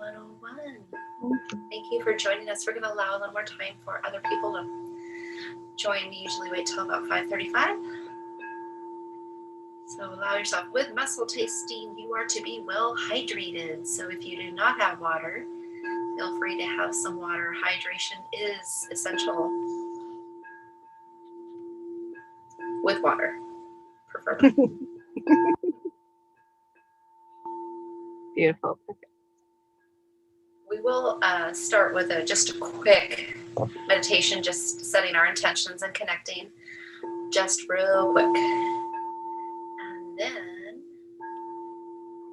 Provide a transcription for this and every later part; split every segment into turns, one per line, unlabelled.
101. Thank you for joining us. We're going to allow a little more time for other people to join. We usually wait till about 5:35. So allow yourself. With muscle testing, you are to be well hydrated. So if you do not have water, feel free to have some water. Hydration is essential with water, preferably.
Beautiful.
We will start with just a quick meditation, just setting our intentions and connecting just real quick. And then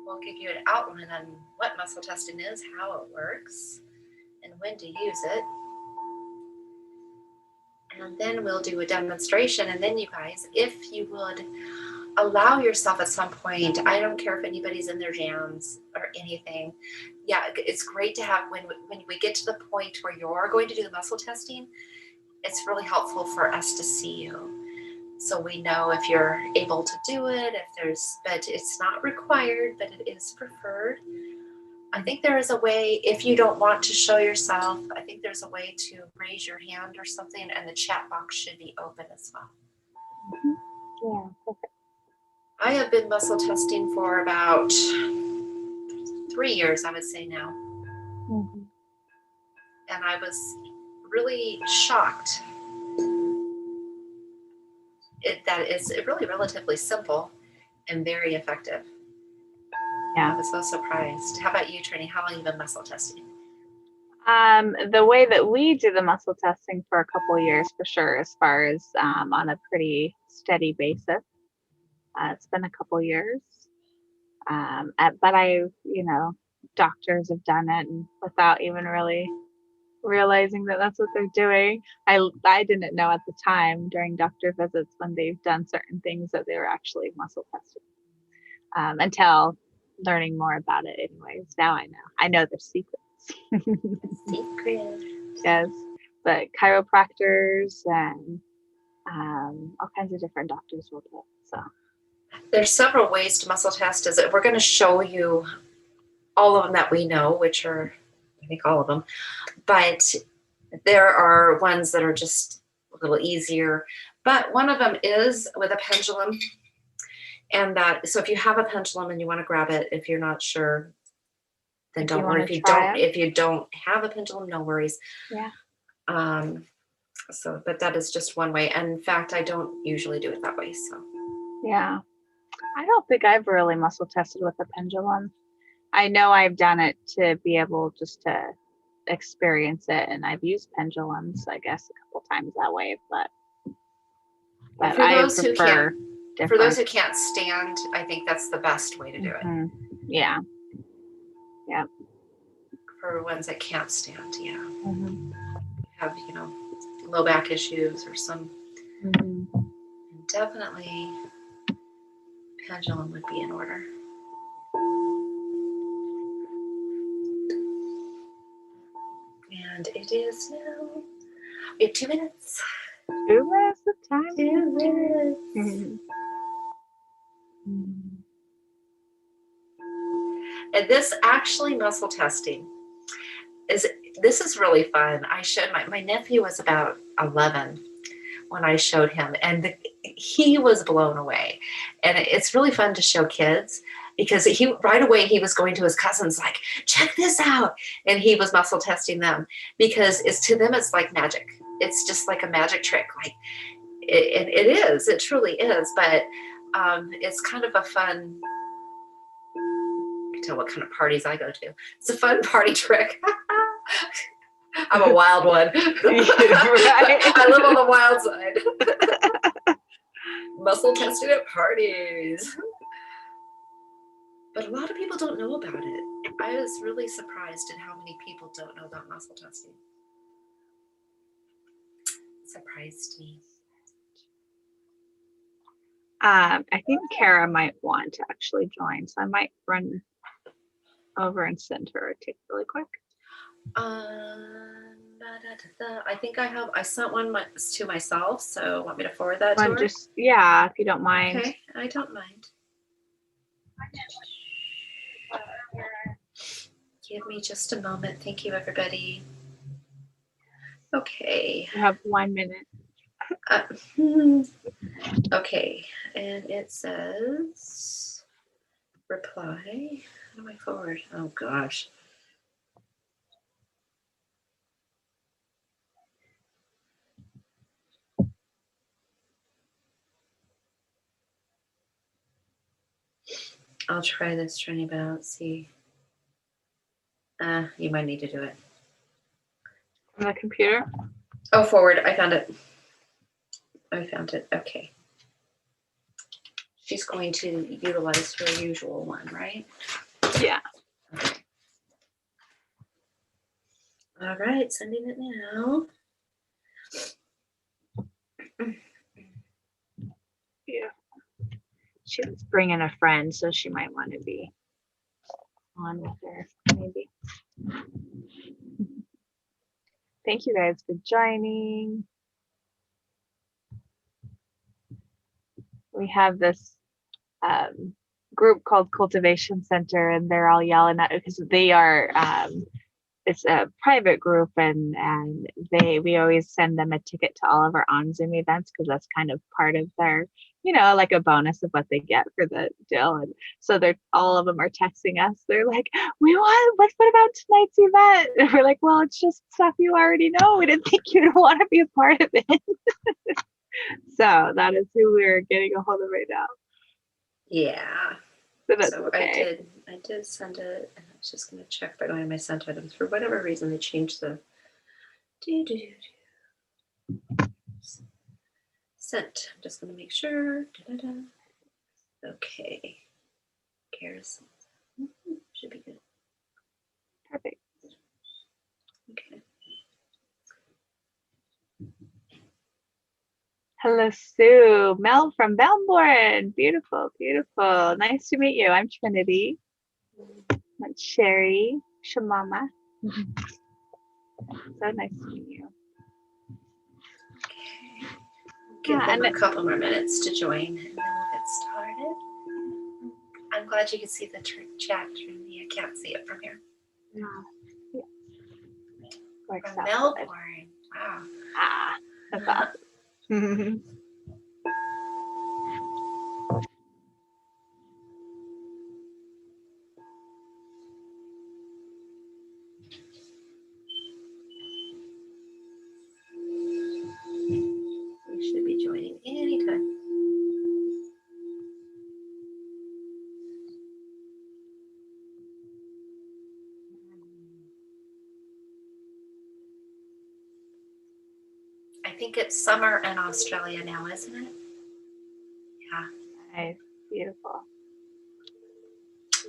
we'll give you an outline on what muscle testing is, how it works, and when to use it. And then we'll do a demonstration. And then you guys, if you would allow yourself at some point, I don't care if anybody's in their jams or anything. Yeah, it's great to have, when we get to the point where you're going to do the muscle testing, it's really helpful for us to see you. So we know if you're able to do it, but it's not required, but it is preferred. I think there is a way, if you don't want to show yourself, I think there's a way to raise your hand or something, and the chat box should be open as well.
Yeah, perfect.
I have been muscle testing for about 3 years, I would say now. And I was really shocked that it's really relatively simple and very effective.
Yeah.
I was so surprised. How about you, Trini? How long have you been muscle testing?
The way that we do the muscle testing for a couple of years for sure, as far as on a pretty steady basis. It's been a couple years. But doctors have done it and without even really realizing that that's what they're doing. I didn't know at the time during doctor visits when they've done certain things that they were actually muscle testing until learning more about it. Anyways, now I know their secrets.
Secret.
Yes, but chiropractors and all kinds of different doctors will do it. So
there's several ways to muscle test. We're going to show you all of them that we know, which are, I think, all of them. But there are ones that are just a little easier. But one of them is with a pendulum. And so if you have a pendulum and you want to grab it, if you're not sure, then don't worry. If you don't have a pendulum, no worries.
Yeah.
But that is just one way. And in fact, I don't usually do it that way. So.
Yeah. I don't think I've really muscle tested with a pendulum. I know I've done it to be able just to experience it, and I've used pendulums, I guess, a couple times that way. But
for those who can't stand, I think that's the best way to do it.
Yeah. Yeah.
For ones that can't stand, yeah. Have low back issues or some. Definitely, pendulum would be in order. And it is now. We have 2 minutes.
2 minutes of time.
2 minutes. And this actually muscle testing this is really fun. I showed my nephew was about 11 when I showed him, and he was blown away. And it's really fun to show kids because right away he was going to his cousins like, check this out. And he was muscle testing them because to them, it's like magic. It's just like a magic trick. Like it truly is. But it's kind of a fun, you can tell what kind of parties I go to. It's a fun party trick. I'm a wild one. Right. I live on the wild side. Muscle testing at parties. But a lot of people don't know about it. I was really surprised at how many people don't know about muscle testing. It surprised me.
I think Kara might want to actually join, so I might run over and send her a tick really quick.
I think I sent one to myself, so want me to forward that to her?
Yeah, if you don't mind.
Okay, I don't mind. Give me just a moment. Thank you, everybody. Okay.
You have 1 minute.
Okay, and it says reply. How do I forward? Oh gosh. I'll try this, Trini, but I don't see. You might need to do it.
On the computer?
Oh, forward. I found it. Okay. She's going to utilize her usual one, right?
Yeah.
Okay. All right, sending it now.
Yeah. She was bringing a friend, so she might want to be on with her, maybe. Thank you guys for joining. We have this group called Cultivation Center, and they're all yelling at because they are it's a private group, and we always send them a ticket to all of our OnZoom events because that's kind of part of their, like a bonus of what they get for the deal. And so they're all of them are texting us. They're like, what about tonight's event? And we're like, well, it's just stuff you already know. We didn't think you'd want to be a part of it. So that is who we're getting a hold of right now.
Yeah.
So that's
So
okay.
I did send it, and I was just going to check by going to my sent items. For whatever reason, they changed the sent. I'm just going to make sure. Okay. Cares. Should be good.
Perfect.
Okay.
Hello, Sue. Mel from Melbourne. Beautiful, beautiful. Nice to meet you. I'm Trinity. I'm Sherry. Shamama. So nice to meet you.
Okay. Give them a couple more minutes to join, and then we'll get started. I'm glad you can see the chat, Trinity. I can't see it from here.
Yeah. Works
From
out
Melbourne. Wow.
That's awesome.
You should be joining anytime. I think it's summer in Australia now, isn't it? Yeah.
Nice. Beautiful.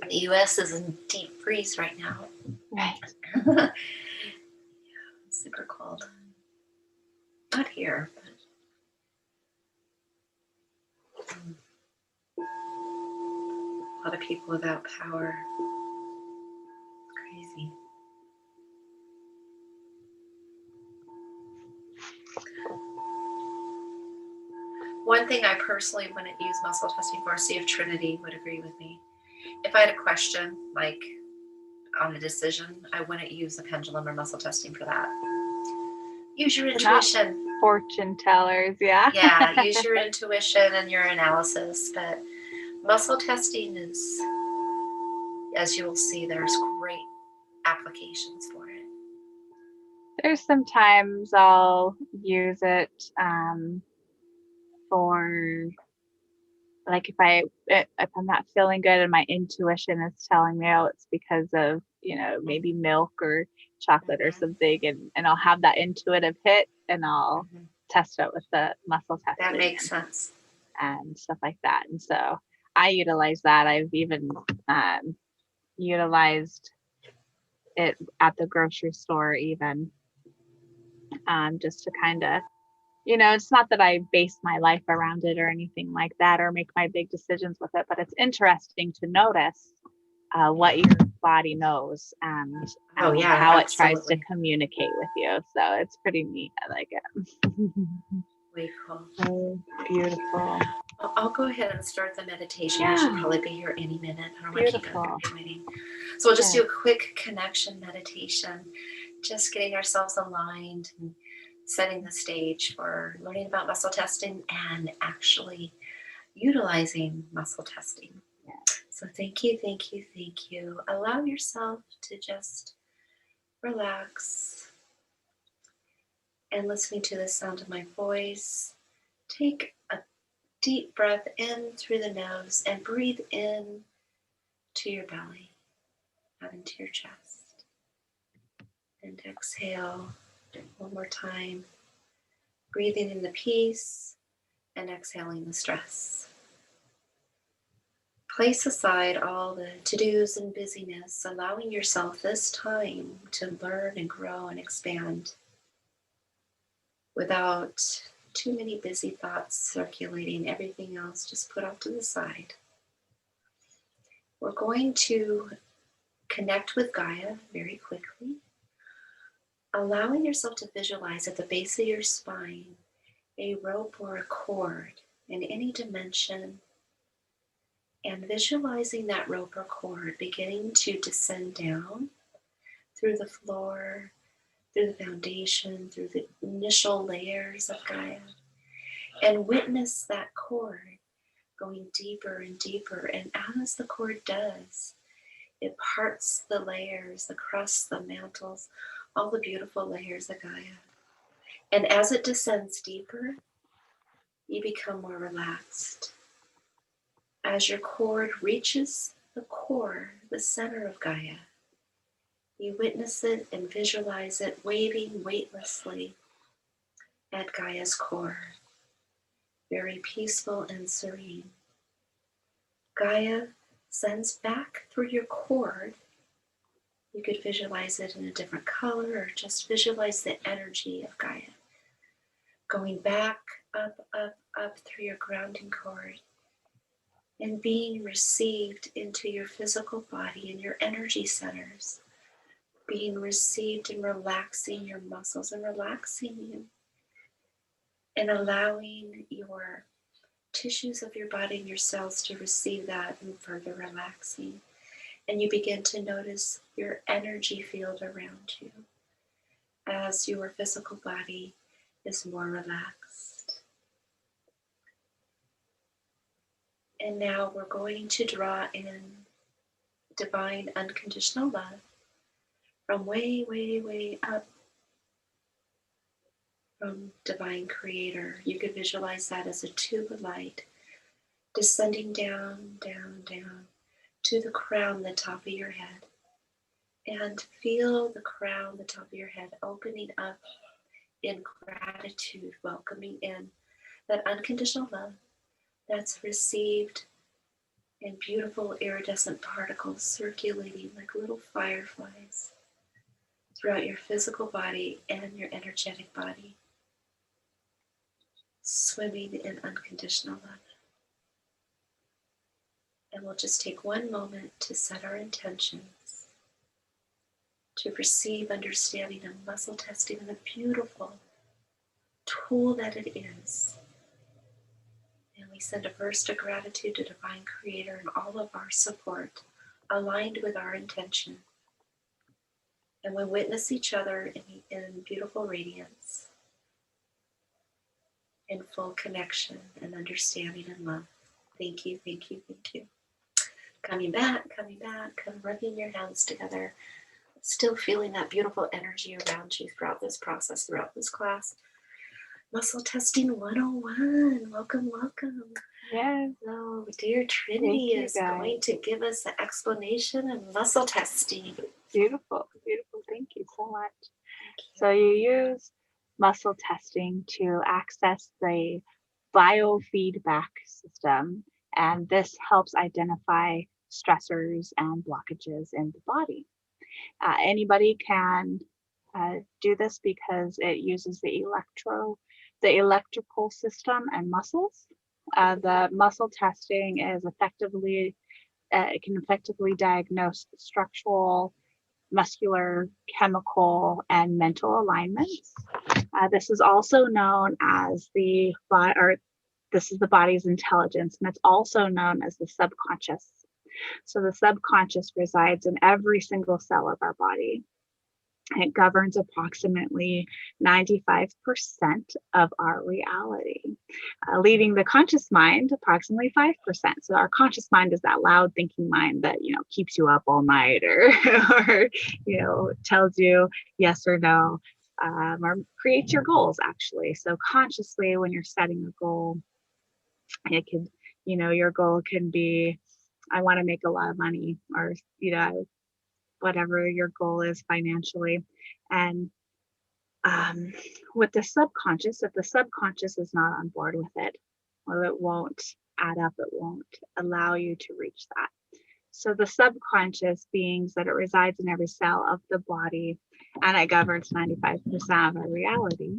The US is in deep freeze right now.
Right.
Yeah, super cold. Not here, but a lot of people without power. It's crazy. One thing I personally wouldn't use muscle testing for, see if Trinity would agree with me. If I had a question, like on a decision, I wouldn't use the pendulum or muscle testing for that. Use your intuition.
Fortune tellers, yeah.
Yeah, use your intuition and your analysis. But muscle testing is, as you'll see, there's great applications for it.
There's sometimes I'll use it for, like, if I'm not feeling good and my intuition is telling me, oh, it's because of, maybe milk or chocolate or something, and I'll have that intuitive hit, and I'll test it with the muscle testing.
That makes sense.
And stuff like that. And so I utilize that. I've even utilized it at the grocery store, even just to kind of, it's not that I base my life around it or anything like that, or make my big decisions with it, but it's interesting to notice what your body knows and how absolutely. It tries to communicate with you. So it's pretty neat. I like it.
Way cool.
So beautiful.
I'll go ahead and start the meditation. I
Yeah.
should probably be here any minute. I don't want to keep
Beautiful.
everybody waiting. So we'll just
Yeah.
do a quick connection meditation, just getting ourselves aligned and setting the stage for learning about muscle testing and actually utilizing muscle testing.
Yeah.
So thank you, thank you, thank you. Allow yourself to just relax and listening to the sound of my voice. Take a deep breath in through the nose and breathe in to your belly, out into your chest. And exhale one more time, breathing in the peace and exhaling the stress. Place aside all the to-dos and busyness, allowing yourself this time to learn and grow and expand without too many busy thoughts circulating, everything else just put off to the side. We're going to connect with Gaia very quickly, allowing yourself to visualize at the base of your spine a rope or a cord in any dimension, and visualizing that rope or cord beginning to descend down through the floor, through the foundation, through the initial layers of Gaia, and witness that cord going deeper and deeper. And as the cord does, it parts the layers, the crusts, the mantles, all the beautiful layers of Gaia. And as it descends deeper, you become more relaxed. As your cord reaches the core, the center of Gaia, you witness it and visualize it waving weightlessly at Gaia's core, very peaceful and serene. Gaia sends back through your cord. You could visualize it in a different color or just visualize the energy of Gaia going back up, up, up through your grounding cord and being received into your physical body and your energy centers, being received and relaxing your muscles and relaxing you and allowing your tissues of your body and your cells to receive that and further relaxing. And you begin to notice your energy field around you as your physical body is more relaxed. And now we're going to draw in divine unconditional love from way, way, way up from divine creator. You could visualize that as a tube of light descending down, down, down to the crown, the top of your head. And feel the crown, the top of your head opening up in gratitude, welcoming in that unconditional love that's received in beautiful iridescent particles circulating like little fireflies throughout your physical body and your energetic body, swimming in unconditional love. And we'll just take one moment to set our intentions, to receive understanding and muscle testing and the beautiful tool that it is. And we send a burst of gratitude to Divine Creator and all of our support aligned with our intention. And we witness each other in beautiful radiance, in full connection and understanding and love. Thank you, thank you, thank you. Coming back, come rubbing your hands together, still feeling that beautiful energy around you throughout this process, throughout this class. Muscle Testing 101. Welcome, welcome.
Yes.
So, dear Trinity is going to give us the explanation of muscle testing.
Beautiful, beautiful. Thank you so much. So you use muscle testing to access the biofeedback system, and this helps identify stressors and blockages in the body. Anybody can do this because it uses the electrical system and muscles. The muscle testing is it can effectively diagnose structural, muscular, chemical, and mental alignments. This is also known as the This is the body's intelligence, and it's also known as the subconscious. So the subconscious resides in every single cell of our body. It governs approximately 95% of our reality, leaving the conscious mind approximately 5%. So our conscious mind is that loud thinking mind that, keeps you up all night or tells you yes or no, or creates your goals actually. So consciously, when you're setting a goal, it could, your goal can be, I want to make a lot of money, or, whatever your goal is financially. And with the subconscious, if the subconscious is not on board with it, well, it won't add up. It won't allow you to reach that. So the subconscious beings that it resides in every cell of the body, and it governs 95% of our reality.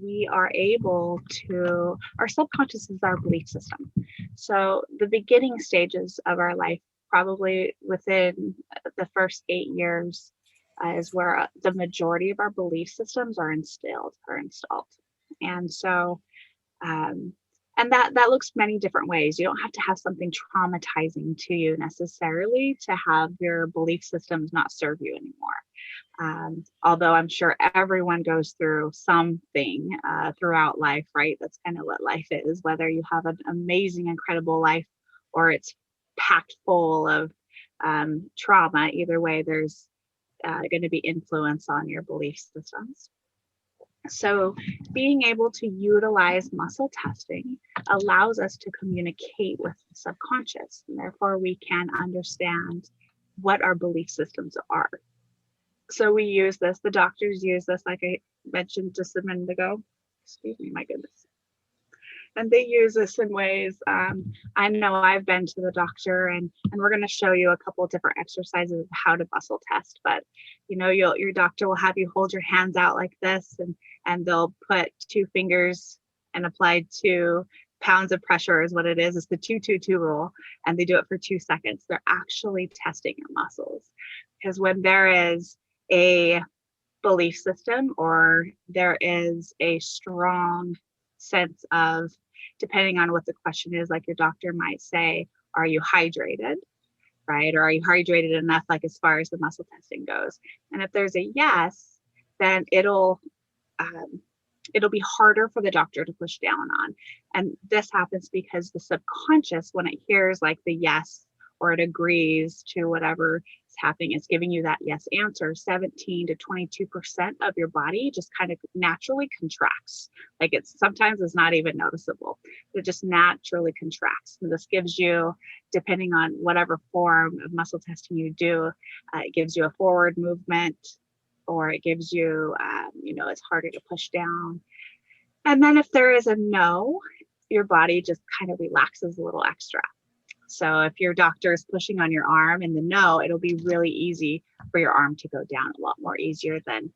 We are able to, our subconscious is our belief system. So the beginning stages of our life, probably within the first 8 years, is where the majority of our belief systems are installed. And so, and that looks many different ways. You don't have to have something traumatizing to you necessarily to have your belief systems not serve you anymore. Although I'm sure everyone goes through something throughout life, right? That's kind of what life is, whether you have an amazing, incredible life or it's packed full of trauma. Either way, there's going to be influence on your belief systems. So being able to utilize muscle testing allows us to communicate with the subconscious, and therefore we can understand what our belief systems are. So we use this, the doctors use this, like I mentioned just a minute ago. Excuse me, my goodness. And they use this in ways, I know I've been to the doctor, and we're going to show you a couple of different exercises of how to muscle test. But, your doctor will have you hold your hands out like this, and they'll put 2 fingers and apply 2 pounds of pressure is what it is. It's the 2-2-2 rule. And they do it for 2 seconds. They're actually testing your muscles. Because when there is a belief system or there is a strong sense of, depending on what the question is, like your doctor might say, are you hydrated, right? Or are you hydrated enough, like as far as the muscle testing goes? And if there's a yes, then it'll be harder for the doctor to push down on. And this happens because the subconscious, when it hears like the yes, or it agrees to whatever is happening, it's giving you that yes answer, 17 to 22% of your body just kind of naturally contracts. Like sometimes it's not even noticeable. It just naturally contracts. And this gives you, depending on whatever form of muscle testing you do, it gives you a forward movement, or it gives you, it's harder to push down. And then if there is a no, your body just kind of relaxes a little extra. So if your doctor is pushing on your arm and the no, it'll be really easy for your arm to go down, a lot more easier than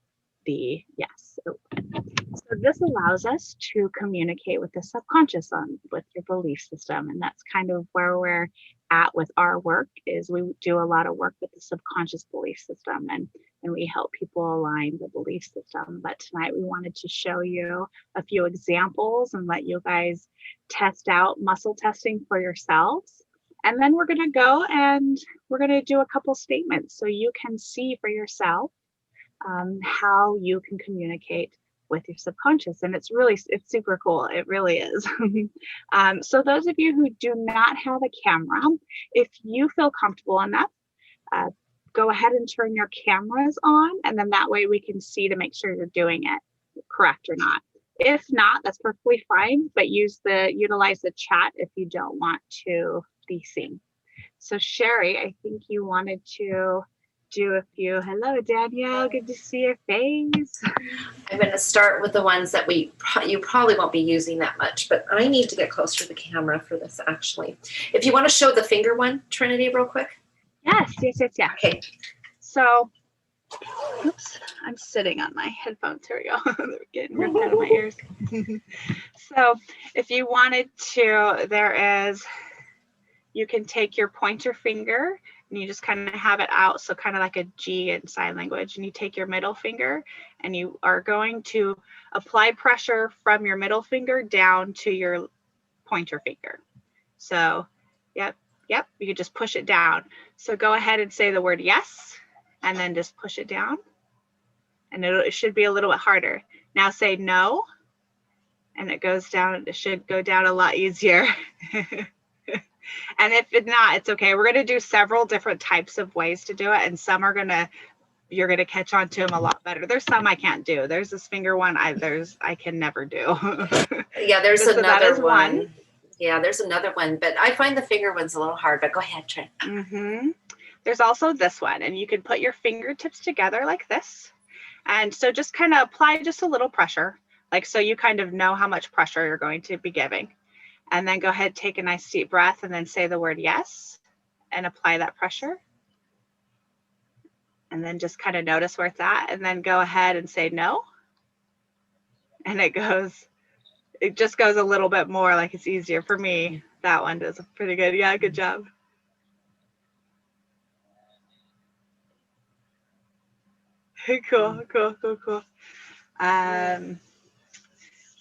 the yes. So this allows us to communicate with the subconscious with your belief system. And that's kind of where we're at with our work, is we do a lot of work with the subconscious belief system, and we help people align the belief system. But tonight we wanted to show you a few examples and let you guys test out muscle testing for yourselves. And then we're going to go and we're going to do a couple statements so you can see for yourself how you can communicate with your subconscious. And it's super cool. It really is. So those of you who do not have a camera, if you feel comfortable enough, go ahead and turn your cameras on, and then that way we can see to make sure you're doing it correct or not. If not, that's perfectly fine, but utilize the chat if you don't want to be seen. So Sherry, I think you wanted to do a few. Hello, Danielle. Good to see your face.
I'm going to start with the ones that you probably won't be using that much, but I need to get closer to the camera for this, actually. If you want to show the finger one, Trinity, real quick.
Yes.
Okay.
So, oops, I'm sitting on my headphones. Here we go. They're getting ripped out of my ears. So if you wanted to, you can take your pointer finger and you just kind of have it out, so kind of like a G in sign language, and you take your middle finger and you are going to apply pressure from your middle finger down to your pointer finger. So yep, you can just push it down. So go ahead and say the word yes, and then just push it down, and it should be a little bit harder. Now say no, and it goes down. It should go down a lot easier. And if it's not, it's okay. We're going to do several different types of ways to do it, and some are going to, you're going to catch on to them a lot better. There's some I can't do. There's this finger one I can never do.
Yeah, there's
so that
another
is one.
Yeah, there's another one, but I find the finger one's a little hard, but go ahead, Trent.
There's also this one, and you can put your fingertips together like this. And so just kind of apply just a little pressure, like so you kind of know how much pressure you're going to be giving. And then go ahead, take a nice deep breath, and then say the word yes, and apply that pressure. And then just kind of notice where it's at, and then go ahead and say no. And it just goes a little bit more, like it's easier for me. That one does pretty good. Yeah, good job. Cool.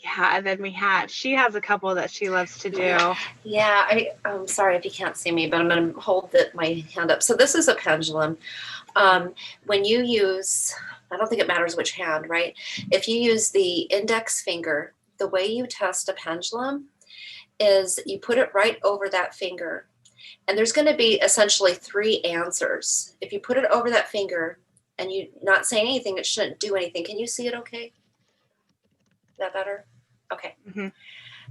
Yeah, and then she has a couple that she loves to do.
Yeah, I'm sorry if you can't see me, but I'm going to hold my hand up. So this is a pendulum. When you use, I don't think it matters which hand, right? If you use the index finger, the way you test a pendulum is you put it right over that finger. And there's going to be essentially 3 answers. If you put it over that finger and you not say anything, it shouldn't do anything. Can you see it okay? Is that better? Okay.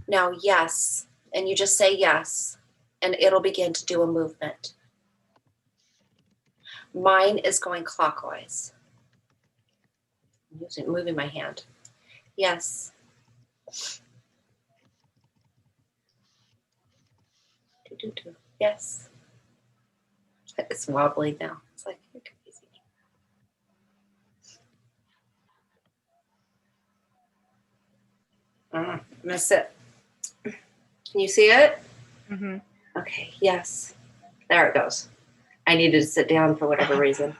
Now, yes. And you just say yes, and it'll begin to do a movement. Mine is going clockwise. I'm moving my hand. Yes. Yes. It's wobbly now. It's like, you're crazy. I'm gonna sit. Can you see it? Okay, yes. There it goes. I needed to sit down for whatever reason.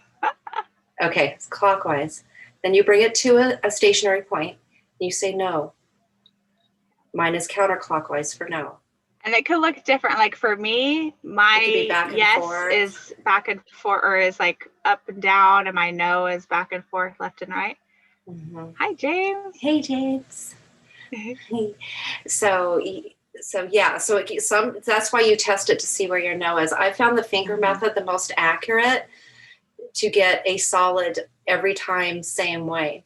Okay, it's clockwise. Then you bring it to a stationary point. You say no. Mine is counterclockwise for no.
And it could look different. Like for me, my yes is back and forth, or is like up and down, and my no is back and forth, left and right. Hi, James.
Hey, James. So yeah, so that's why you test it to see where your no is. I found the finger method the most accurate to get a solid every time, same way.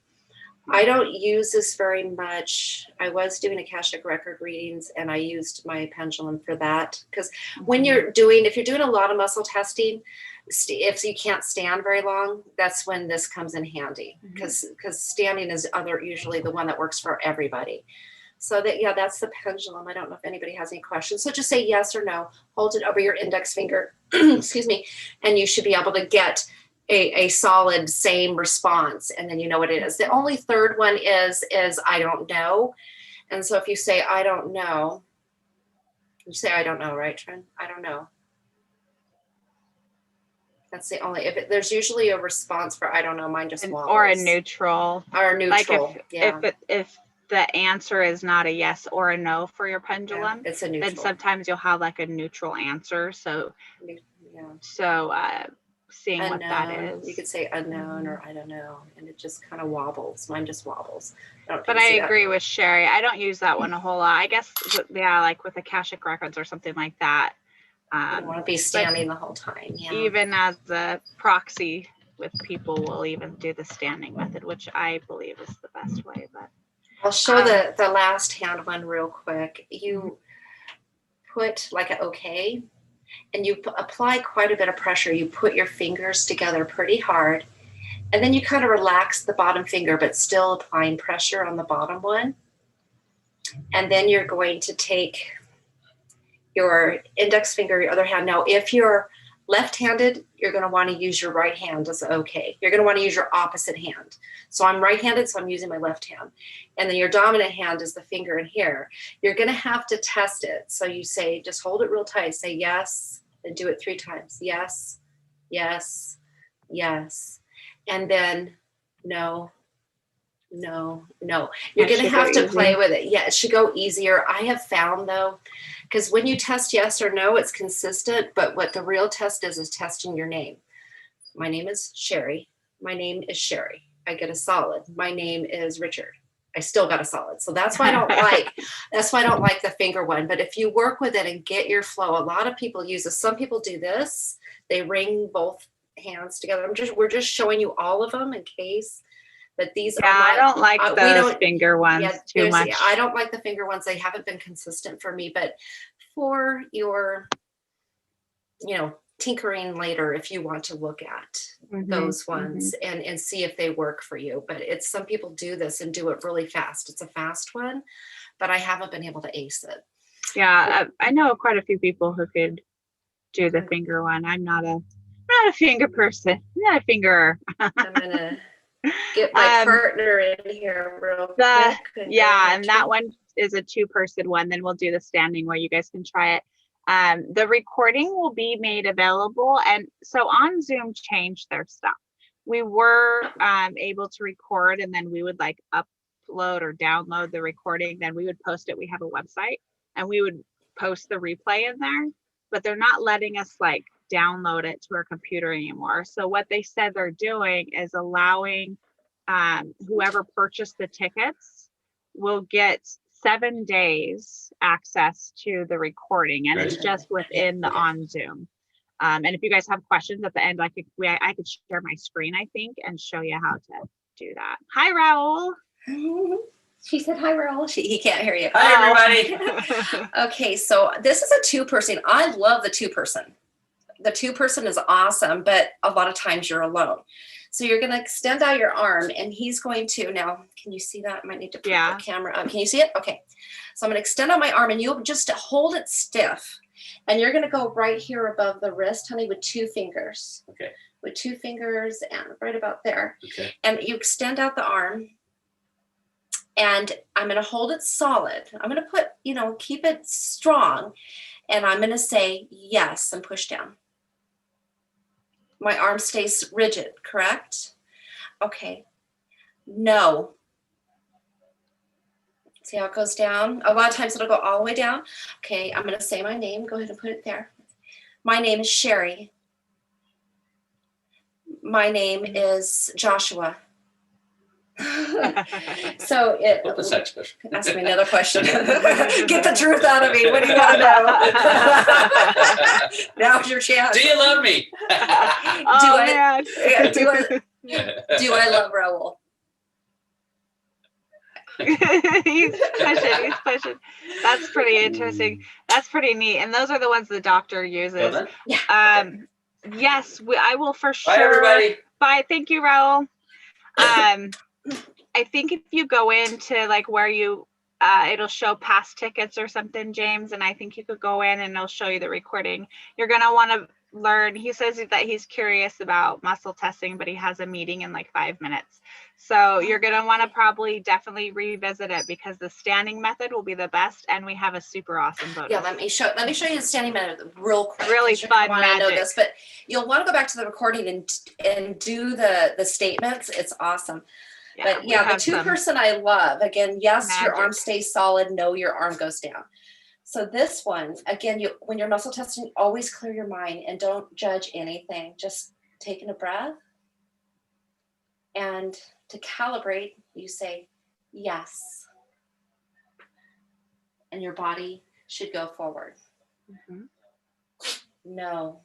I don't use this very much. I was doing Akashic record readings, and I used my pendulum for that, because when if you're doing a lot of muscle testing, if you can't stand very long, that's when this comes in handy, because standing is usually the one that works for everybody. So that's the pendulum. I don't know if anybody has any questions. So just say yes or no. Hold it over your index finger, excuse me, and you should be able to get a solid same response, and then you know what it is. The only third one is I don't know. And so if you say I don't know, you say I don't know, right, Trent? I don't know. That's the only, there's usually a response for I don't know, mine just wobbles.
Or a neutral.
Or a neutral,
like if the answer is not a yes or a no for your pendulum,
it's a neutral.
Then sometimes you'll have like a neutral answer. So seeing
unknown,
what that is.
You could say unknown or I don't know, and it just kind of wobbles. Mine just wobbles.
But I agree with Sherry. I don't use that one a whole lot. I guess, like with Akashic records or something like that.
You don't want to be standing the whole time. Yeah.
Even as the proxy with people will even do the standing method, which I believe is the best way. But
I'll show the last hand one real quick. You put like an okay, and you apply quite a bit of pressure. You put your fingers together pretty hard, and then you kind of relax the bottom finger, but still applying pressure on the bottom one. And then you're going to take your index finger, your other hand. Now, if you're left-handed, you're going to want to use your right hand as okay. You're going to want to use your opposite hand. So I'm right-handed, so I'm using my left hand. And then your dominant hand is the finger in here. You're going to have to test it. So you say, just hold it real tight. Say yes, and do it 3 times. Yes, Yes. Yes. And then no, no, no. You're
That
going to
should go
have to play
easy.
with it. Yeah, it should go easier. I have found though, because when you test yes or no, it's consistent. But what the real test is testing your name. My name is Sherry. My name is Sherry. I get a solid. My name is Richard. I still got a solid. So that's why I don't like the finger one. But if you work with it and get your flow, a lot of people use this. Some people do this. They ring both hands together. We're just showing you all of them in case. But these
Yeah,
are
I
not.
don't like
We
those
don't.
finger ones
Yeah,
too much.
I don't like the finger ones. They haven't been consistent for me. But for your, tinkering later, if you want to look at those ones and see if they work for you. But it's some people do this and do it really fast. It's a fast one, but I haven't been able to ace it.
Yeah, I know quite a few people who could do the finger one. I'm not a finger person. I'm not a fingerer.
I'm gonna get my partner in here real quick.
And that one is a 2-person one. Then we'll do the standing where you guys can try it. The recording will be made available, and so OnZoom changed their stuff. We were able to record, and then we would like upload or download the recording. Then we would post it. We have a website, and we would post the replay in there. But they're not letting us like download it to our computer anymore. So what they said they're doing is allowing whoever purchased the tickets will get 7 days access to the recording, and it's just within the OnZoom. And if you guys have questions at the end, I could share my screen, I think, and show you how to do that. Hi, Raul.
She said hi, Raul. He can't hear you.
Hi, everybody.
Okay, so this is a 2-person. I love the 2-person. The 2-person is awesome, but a lot of times you're alone. So you're going to extend out your arm, and he's going to, now, can you see that? I might need to put the camera up. Can you see it? Okay. So I'm going to extend out my arm, and you'll just hold it stiff. And you're going to go right here above the wrist, honey, with 2 fingers.
Okay.
With 2 fingers and right about there.
Okay.
And you extend out the arm. And I'm going to hold it solid. I'm going to put, keep it strong. And I'm going to say yes and push down. My arm stays rigid, correct? Okay. No. See how it goes down? A lot of times it'll go all the way down. Okay, I'm going to say my name. Go ahead and put it there. My name is Sherry. My name is Joshua. So
What the sex question?
Ask me another question. Get the truth out of me. What do you want to know? Now's your chance.
Do you love me?
Do I love Raul?
He's pushing. That's pretty interesting. That's pretty neat. And those are the ones the doctor uses.
Well
yeah.
Yes, I will for sure.
Bye, everybody.
Bye. Thank you, Raul. I think if you go into like where you, it'll show past tickets or something, James, and I think you could go in and it'll show you the recording. You're going to want to learn. He says that he's curious about muscle testing, but he has a meeting in like 5 minutes. So you're going to want to definitely revisit it because the standing method will be the best. And we have a super awesome bonus.
Yeah, let me show you the standing method real quick.
Really fun magic.
I know this, but you'll want to go back to the recording and do the statements. It's awesome. Yeah, but yeah, the 2-person I love. Again, yes, magic. Your arm stays solid. No, your arm goes down. So this one, again, when you're muscle testing, always clear your mind and don't judge anything. Just taking a breath. And to calibrate, you say yes. And your body should go forward. Mm-hmm. No.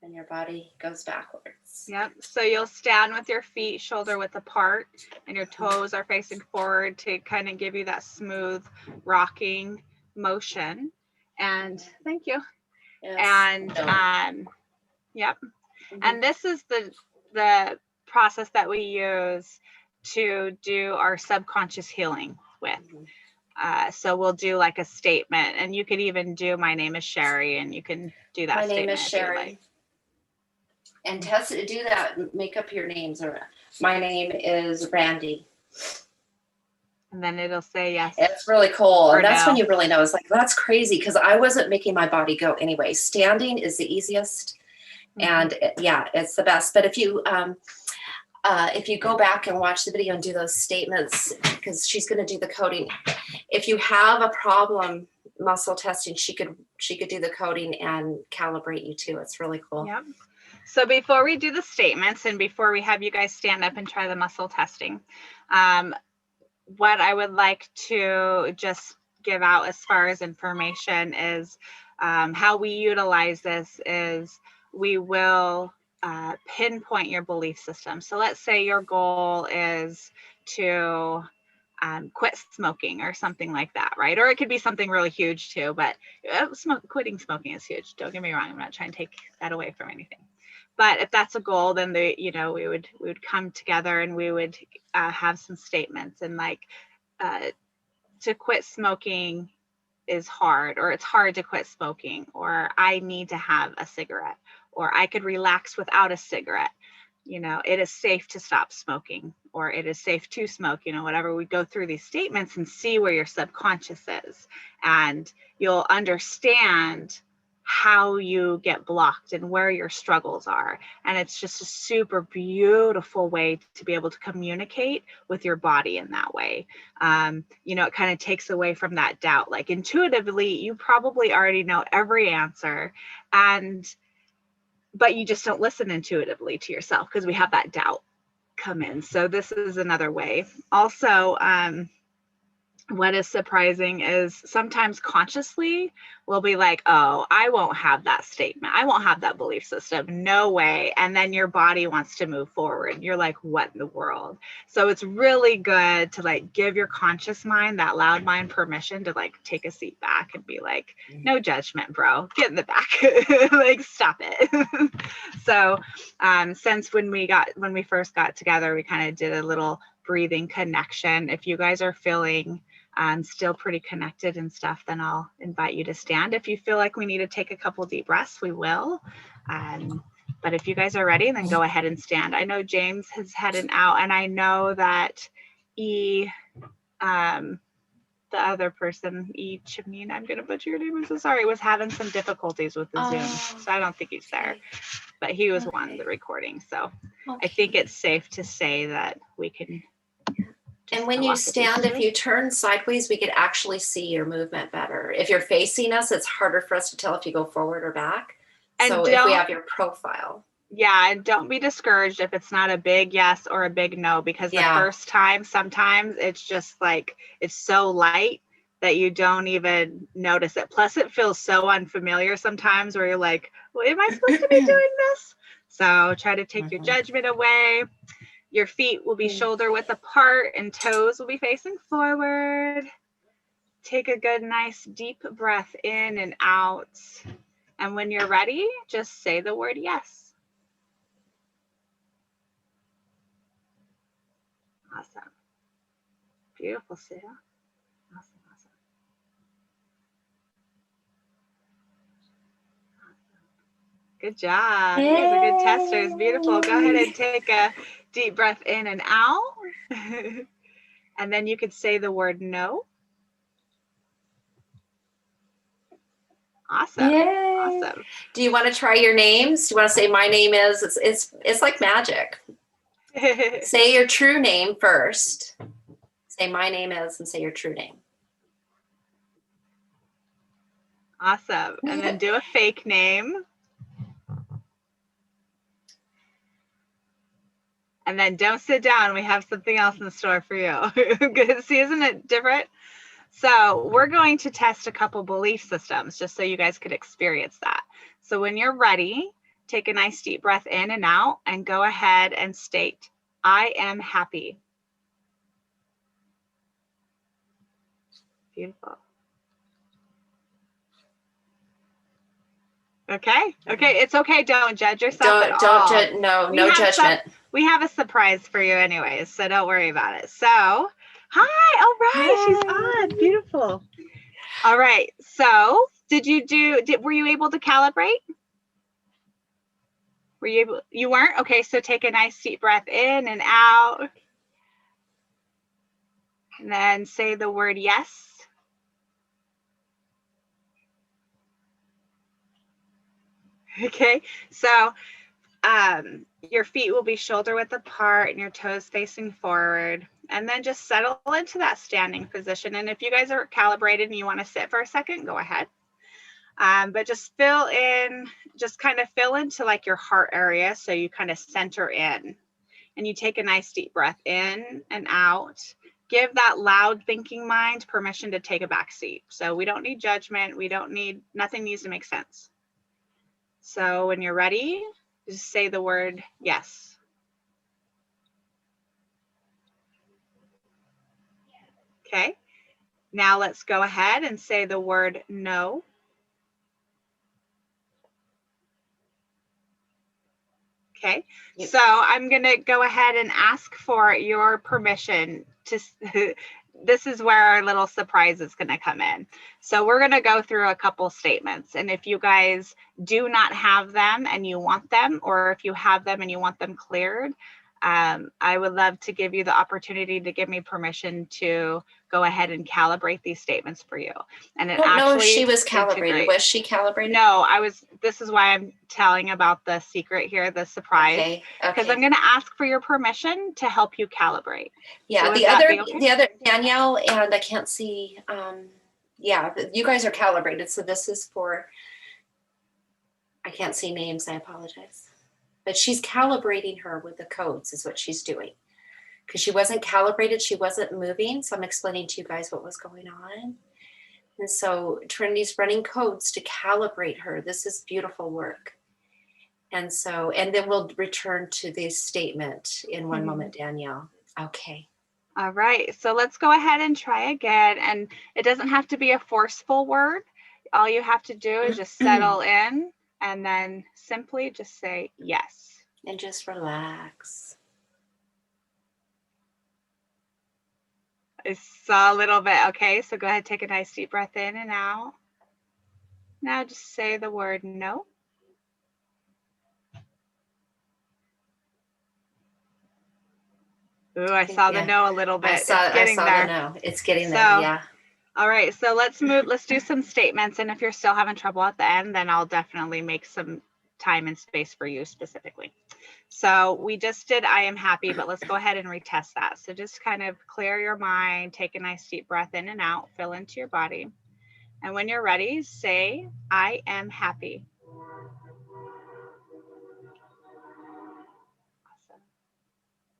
And your body goes backwards.
Yep. So you'll stand with your feet shoulder width apart and your toes are facing forward to kind of give you that smooth rocking motion. And thank you. Yes. And yep. Mm-hmm. And this is the process that we use to do our subconscious healing with. Mm-hmm. So we'll do like a statement, and you could even do my name is Sherry, and you can do that.
My
statement
name is Sherry. And test to do that, make up your names. Or my name is Randy.
And then it'll say yes.
It's really cool. And that's when you really know. It's like, that's crazy because I wasn't making my body go anyway. Standing is the easiest. And yeah, it's the best. But if you go back and watch the video and do those statements, because she's going to do the coding. If you have a problem muscle testing, she could do the coding and calibrate you too. It's really cool.
Yep. So before we do the statements and before we have you guys stand up and try the muscle testing, what I would like to just give out as far as information is how we utilize this is we will pinpoint your belief system. So let's say your goal is to quit smoking or something like that, right? Or it could be something really huge too, but quitting smoking is huge. Don't get me wrong. I'm not trying to take that away from anything. But if that's a goal, then we would come together and we would have some statements and like to quit smoking is hard, or it's hard to quit smoking, or I need to have a cigarette, or I could relax without a cigarette. It is safe to stop smoking, or it is safe to smoke, whatever. We go through these statements and see where your subconscious is, and you'll understand how you get blocked and where your struggles are. And it's just a super beautiful way to be able to communicate with your body in that way. It kind of takes away from that doubt. Like intuitively, you probably already know every answer, but you just don't listen intuitively to yourself because we have that doubt come in. So this is another way. Also, what is surprising is sometimes consciously we'll be like, oh, I won't have that statement. I won't have that belief system. No way. And then your body wants to move forward. You're like, what in the world? So it's really good to like give your conscious mind, that loud mind, permission to like take a seat back and be like, no judgment, bro. Get in the back. Like, stop it. So since when we first got together, we kind of did a little breathing connection. If you guys are feeling still pretty connected and stuff, then I'll invite you to stand. If you feel like we need to take a couple deep breaths, we will. But if you guys are ready, then go ahead and stand. I know James has headed out, and I know that the other person, Chimene, I'm going to butcher your name, I'm so sorry, was having some difficulties with the Zoom. So I don't think he's there, but he was on the recording. So I think it's safe to say that we can.
And when you stand, if you turn sideways, we could actually see your movement better. If you're facing us, it's harder for us to tell if you go forward or back. So if we have your profile.
Yeah, and don't be discouraged if it's not a big yes or a big no, because the first time, sometimes it's just like, it's so light that you don't even notice it. Plus it feels so unfamiliar sometimes where you're like, well, am I supposed to be doing this? So try to take your judgment away. Your feet will be shoulder width apart and toes will be facing forward. Take a good, nice, deep breath in and out. And when you're ready, just say the word yes. Awesome. Beautiful, Sue. Awesome. Good job. You guys are good testers. Beautiful. Go ahead and take a deep breath in and out. And then you could say the word no. Awesome.
Yay.
Awesome.
Do you want to try your names? Do you want to say my name is? It's like magic. Say your true name first. Say my name is and say your true name.
Awesome. And then do a fake name. And then don't sit down. We have something else in the store for you. Good. See, isn't it different? So we're going to test a couple belief systems just so you guys could experience that. So when you're ready, take a nice deep breath in and out and go ahead and state, I am happy. Beautiful. Okay. It's okay. Don't judge yourself at all.
Don't no judgment.
We have a surprise for you anyways, so don't worry about it. So, hi. All right. She's on. Beautiful. All right. So, were you able to calibrate? Were you able? You weren't? Okay. So take a nice deep breath in and out. And then say the word yes. Okay, so your feet will be shoulder width apart and your toes facing forward. And then just settle into that standing position. And if you guys are calibrated and you want to sit for a second, go ahead. But just fill in, just kind of fill into like your heart area. So you kind of center in and you take a nice deep breath in and out. Give that loud thinking mind permission to take a back seat. So we don't need judgment. We don't need, nothing needs to make sense. So when you're ready, just say the word yes. Okay. Now let's go ahead and say the word no. Okay, so I'm going to go ahead and ask for your permission to, this is where our little surprise is going to come in. So we're going to go through a couple statements. And if you guys do not have them and you want them, or if you have them and you want them cleared, I would love to give you the opportunity to give me permission to go ahead and calibrate these statements for you. And
I don't know if she was calibrated. Was she calibrated?
No, I was. This is why I'm telling about the secret here, the surprise.
Okay.
Because I'm going to ask for your permission to help you calibrate.
Yeah,
So
the other Danielle and I can't see. Yeah, you guys are calibrated. So this is for. I can't see names. I apologize. But she's calibrating her with the codes is what she's doing. Because she wasn't calibrated, she wasn't moving. So I'm explaining to you guys what was going on. And so Trinity's running codes to calibrate her. This is beautiful work. And so, and then we'll return to this statement in one moment, Danielle. Okay.
All right. So let's go ahead and try again. And it doesn't have to be a forceful word. All you have to do is just settle in and then simply just say yes.
And just relax.
I saw a little bit. Okay, so go ahead, take a nice deep breath in and out. Now just say the word no. Ooh, I saw the no a little bit.
I saw the no. It's getting there, yeah.
All right, so let's move. Let's do some statements. And if you're still having trouble at the end, then I'll definitely make some time and space for you specifically. So we just did I am happy, but let's go ahead and retest that. So just kind of clear your mind, take a nice deep breath in and out, fill into your body. And when you're ready, say, I am happy.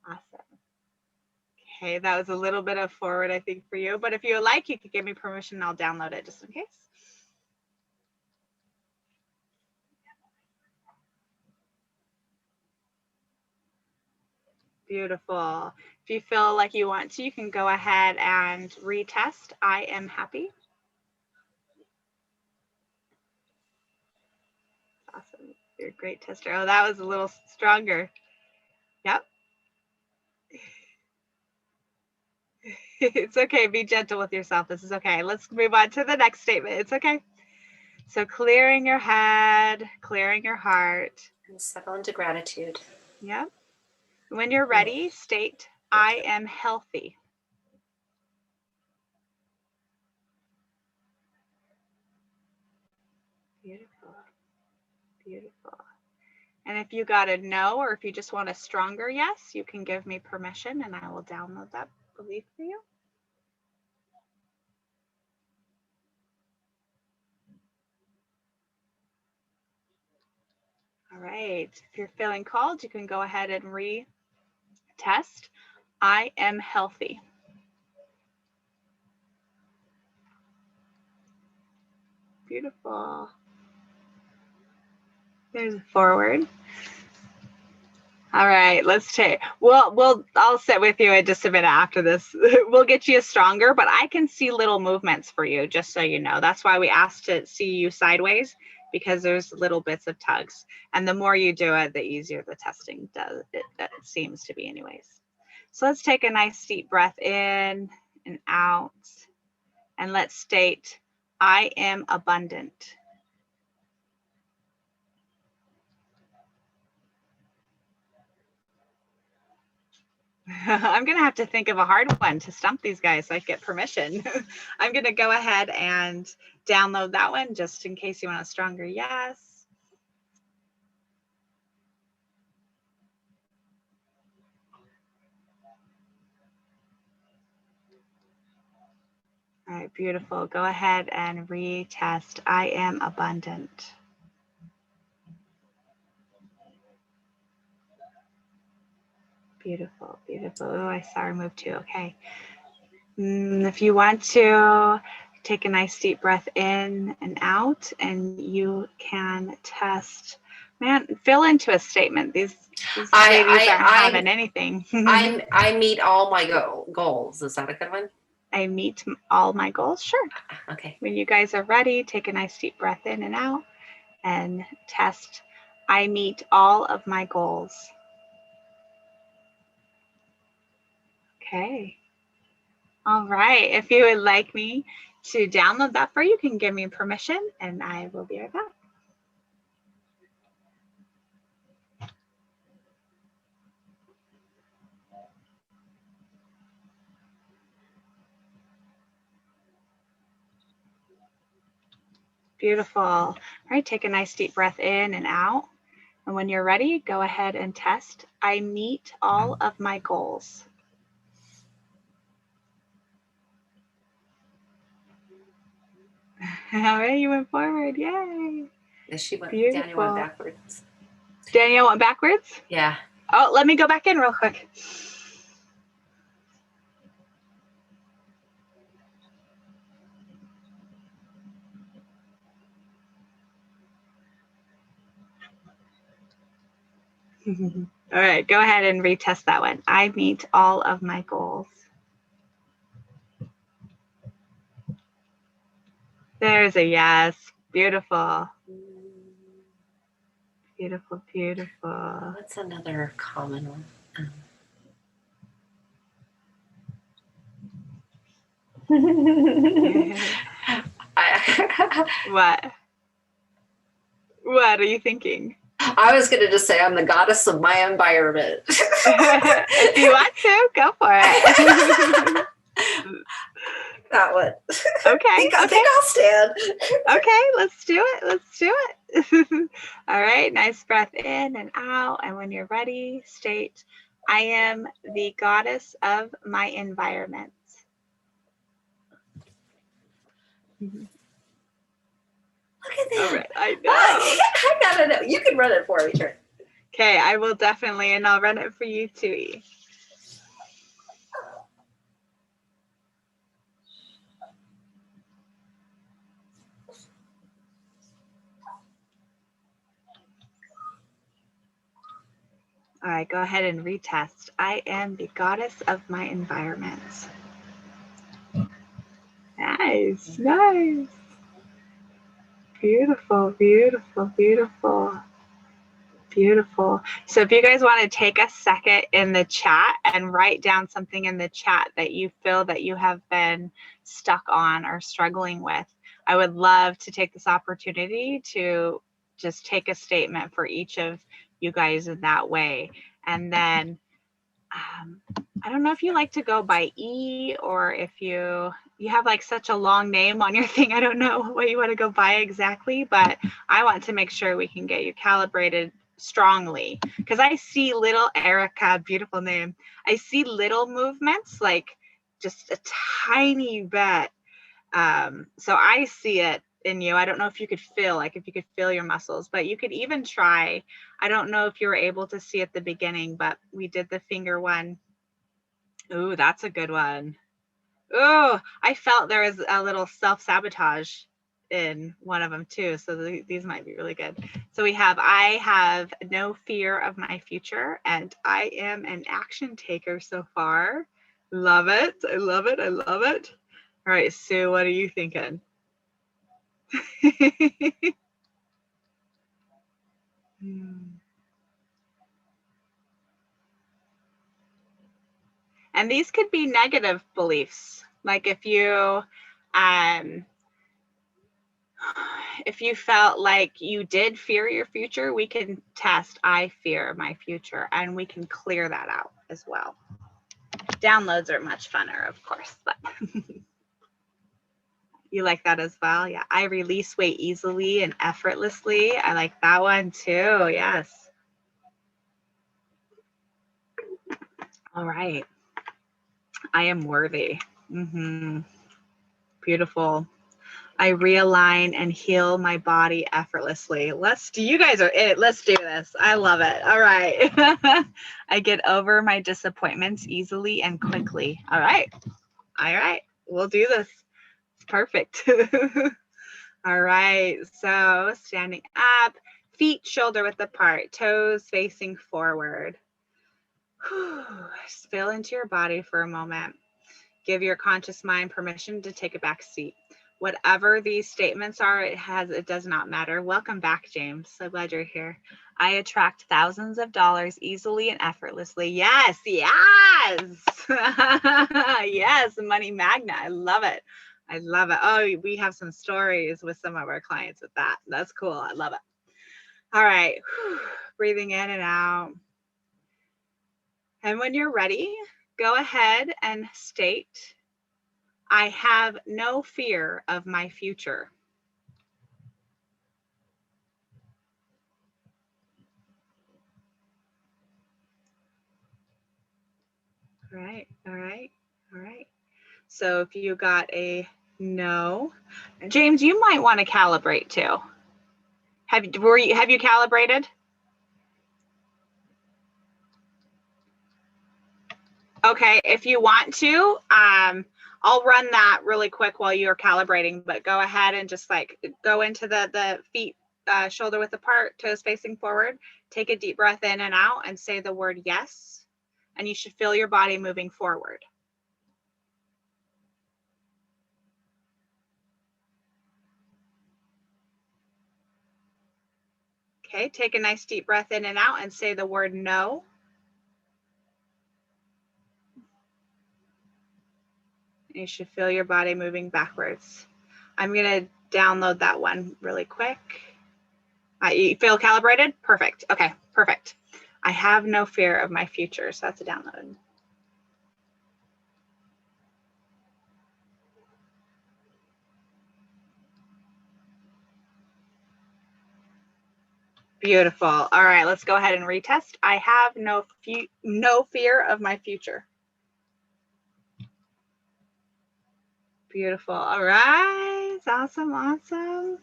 Awesome. Okay, that was a little bit of forward, I think, for you. But if you would like, you could give me permission. I'll download it just in case. Beautiful. If you feel like you want to, you can go ahead and retest. I am happy. Awesome. You're a great tester. Oh, that was a little stronger. Yep. It's okay. Be gentle with yourself. This is okay. Let's move on to the next statement. It's okay. So clearing your head, clearing your heart.
And settle into gratitude.
Yep. When you're ready, state, I am healthy. Beautiful. Beautiful. And if you got a no, or if you just want a stronger yes, you can give me permission and I will download that belief for you. All right. If you're feeling called, you can go ahead and retest. I am healthy. Beautiful. There's a forward. All right, let's take. I'll sit with you in just a minute after this. We'll get you stronger, but I can see little movements for you, just so you know. That's why we asked to see you sideways, because there's little bits of tugs. And the more you do it, the easier the testing does. It seems to be anyways. So let's take a nice deep breath in and out. And let's state, I am abundant. I'm going to have to think of a hard one to stump these guys so I get permission. I'm going to go ahead and download that one just in case you want a stronger yes. right, beautiful. Go ahead and retest. I am abundant. Beautiful, beautiful. Oh, I saw her move too. Okay. If you want to take a nice deep breath in and out, and you can test. Man, fill into a statement. These ladies aren't having anything.
I meet all my goals. Is that a good one?
I meet all my goals. Sure.
Okay.
When you guys are ready, take a nice deep breath in and out and test. I meet all of my goals. Okay. All right. If you would like me to download that for you, you can give me permission and I will be right back. Beautiful. All right, take a nice deep breath in and out. And when you're ready, go ahead and test. I meet all of my goals. All right, you went forward. Yay.
She went.
Beautiful.
Daniel went backwards.
Danielle went backwards?
Yeah.
Oh, let me go back in real quick. All right, go ahead and retest that one. I meet all of my goals. There's a yes. Beautiful. Beautiful, beautiful.
What's another common one?
What? What are you thinking?
I was going to just say I'm the goddess of my environment.
If you want to, go for it.
That one.
Okay.
I think I'll stand.
Okay, let's do it. Let's do it. All right, nice breath in and out. And when you're ready, state, I am the goddess of my environment.
Look at that.
All right, I know.
I gotta know. You can run it for me, Trent.
Okay, I will definitely, and I'll run it for you too, E. All right, go ahead and retest. I am the goddess of my environment. Nice, nice. Beautiful, beautiful, beautiful. Beautiful. So if you guys want to take a second in the chat and write down something in the chat that you feel that you have been stuck on or struggling with, I would love to take this opportunity to just take a statement for each of you guys in that way. And then I don't know if you like to go by E or if you have like such a long name on your thing. I don't know what you want to go by exactly, but I want to make sure we can get you calibrated strongly because I see little Erica, beautiful name. I see little movements, like just a tiny bit. So I see it in you. I don't know if you could feel, like if you could feel your muscles, but you could even try. I don't know if you were able to see at the beginning, but we did the finger one. Ooh, that's a good one. Oh, I felt there was a little self-sabotage in one of them too. So these might be really good. So we have, I have no fear of my future and I am an action taker so far. Love it. I love it. I love it. All right, Sue, what are you thinking? And these could be negative beliefs. Like if you felt like you did fear your future, we can test I fear my future and we can clear that out as well. Downloads are much funner, of course, but you like that as well? Yeah, I release weight easily and effortlessly. I like that one too. Yes. All right. I am worthy. Beautiful. I realign and heal my body effortlessly. You guys are in it. Let's do this. I love it. All right. I get over my disappointments easily and quickly. All right. All right. We'll do this. Perfect. All right. So standing up, feet shoulder width apart, toes facing forward. Just feel into your body for a moment. Give your conscious mind permission to take a back seat. Whatever these statements are, it does not matter. Welcome back, James. So glad you're here. I attract thousands of dollars easily and effortlessly. Yes, yes. Yes, money magnet. I love it. I love it. Oh, we have some stories with some of our clients with that. That's cool. I love it. All right. Breathing in and out. And when you're ready, go ahead and state, I have no fear of my future. All right, all right, all right. So if you got a no, James, you might want to calibrate too. Have you calibrated? Okay, if you want to, I'll run that really quick while you're calibrating, but go ahead and just like go into the feet shoulder width apart, toes facing forward. Take a deep breath in and out and say the word yes. And you should feel your body moving forward. Okay, take a nice deep breath in and out and say the word no. You should feel your body moving backwards. I'm going to download that one really quick. You feel calibrated? Perfect. Okay, perfect. I have no fear of my future. So that's a download. Beautiful. All right, let's go ahead and retest. I have no fear of my future. Beautiful. All right. Awesome. Awesome.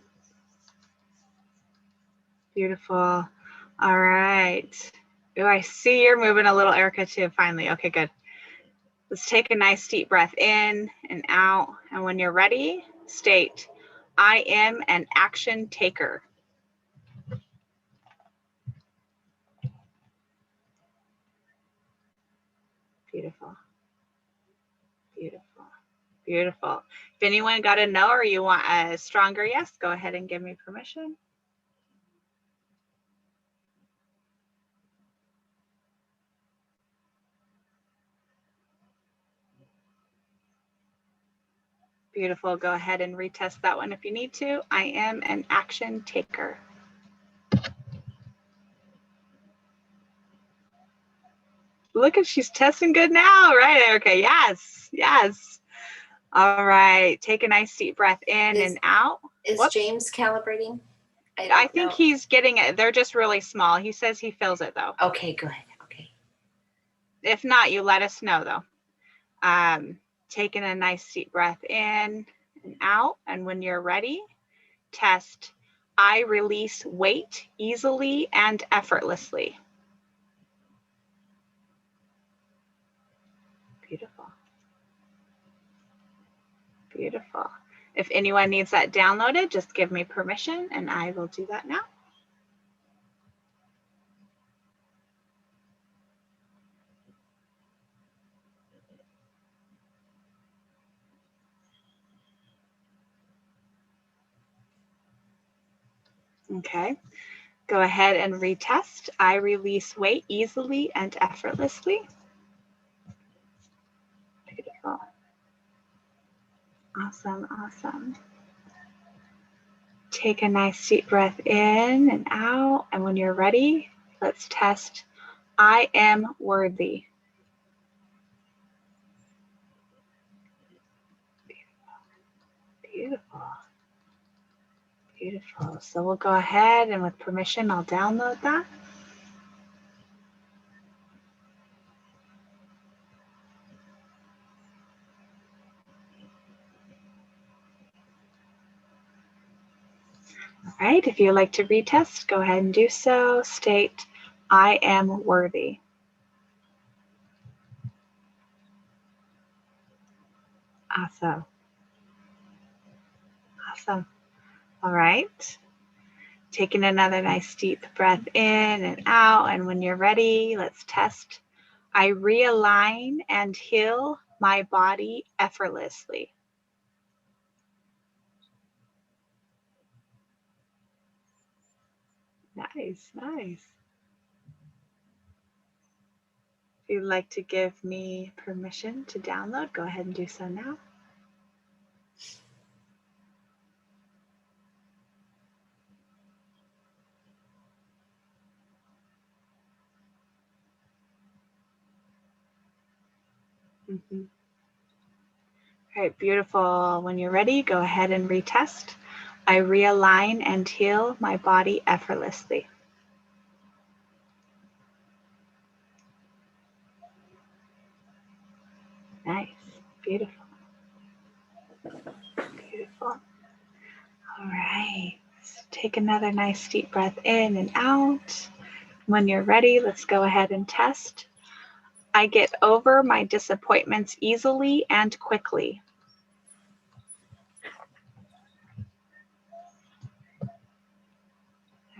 Beautiful. All right. Oh, I see you're moving a little, Erica, too, finally. Okay, good. Let's take a nice deep breath in and out. And when you're ready, state, I am an action taker. Beautiful. Beautiful. Beautiful. If anyone got a no or you want a stronger yes, go ahead and give me permission. Beautiful. Go ahead and retest that one if you need to. I am an action taker. Look at, she's testing good now, right, Erica? Yes, yes. All right. Take a nice deep breath in and out.
Is
Whoops.
James calibrating?
I think he's getting it. They're just really small. He says he feels it though.
Okay, good. Okay.
If not, you let us know though. Taking a nice deep breath in and out. And when you're ready, test, I release weight easily and effortlessly. Beautiful. Beautiful. If anyone needs that downloaded, just give me permission and I will do that now. Okay, go ahead and retest. I release weight easily and effortlessly. Beautiful. Awesome, awesome. Take a nice deep breath in and out. And when you're ready, let's test. I am worthy. Beautiful. Beautiful. So we'll go ahead and with permission, I'll download that. All right, if you'd like to retest, go ahead and do so. State, I am worthy. Awesome. Awesome. All right. Taking another nice deep breath in and out. And when you're ready, let's test. I realign and heal my body effortlessly. Nice, nice. If you'd like to give me permission to download, go ahead and do so now. Mm-hmm. All right, beautiful. When you're ready, go ahead and retest. I realign and heal my body effortlessly. Nice, beautiful, beautiful. All right, take another nice deep breath in and out. When you're ready, let's go ahead and test. I get over my disappointments easily and quickly.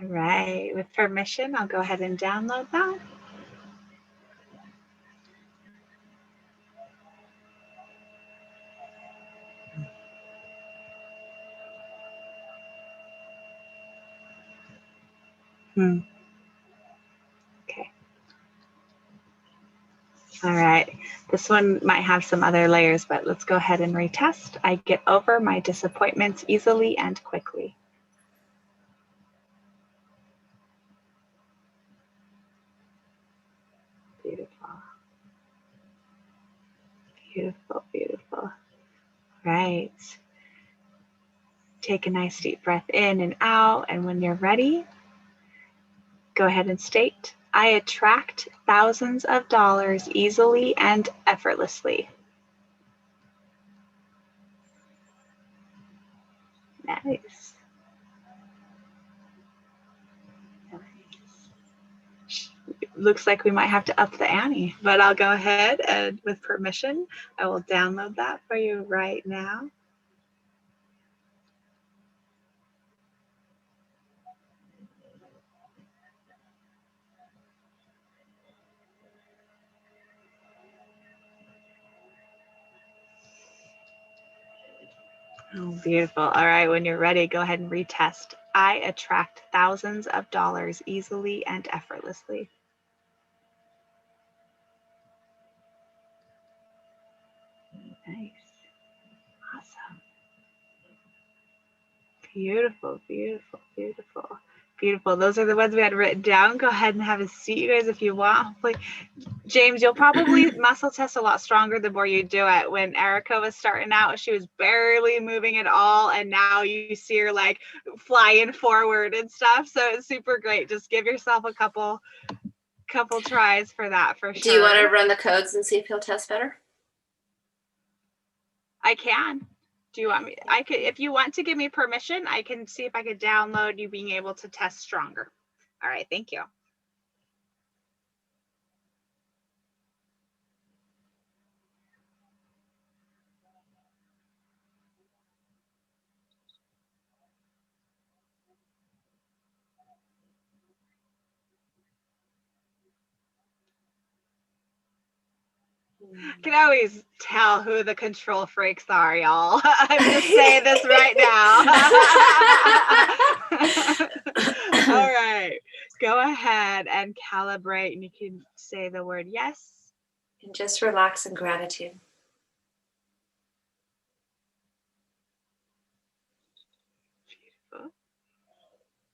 All right, with permission, I'll go ahead and download that. Okay. All right, this one might have some other layers, but let's go ahead and retest. I get over my disappointments easily and quickly. Beautiful. Beautiful, beautiful. All right. Take a nice deep breath in and out, and when you're ready, go ahead and state, I attract thousands of dollars easily and effortlessly. Nice. Nice. Looks like we might have to up the ante, but I'll go ahead and with permission, I will download that for you right now. Oh, beautiful. All right, when you're ready, go ahead and retest. I attract thousands of dollars easily and effortlessly. Nice. Awesome. Beautiful, beautiful, beautiful, beautiful. Those are the ones we had written down. Go ahead and have a seat, you guys, if you want. Hopefully, James, you'll probably muscle test a lot stronger the more you do it. When Erica was starting out, she was barely moving at all, and now you see her like flying forward and stuff. So it's super great. Just give yourself a couple tries for that for sure.
Do you want to run the codes and see if he'll test better?
I can. Do you want me? I could, if you want to give me permission, I can see if I could download you being able to test stronger. All right, thank you. I can always tell who the control freaks are, y'all. I'm just saying this right now. All right, go ahead and calibrate, and you can say the word yes.
And just relax in gratitude.
Beautiful.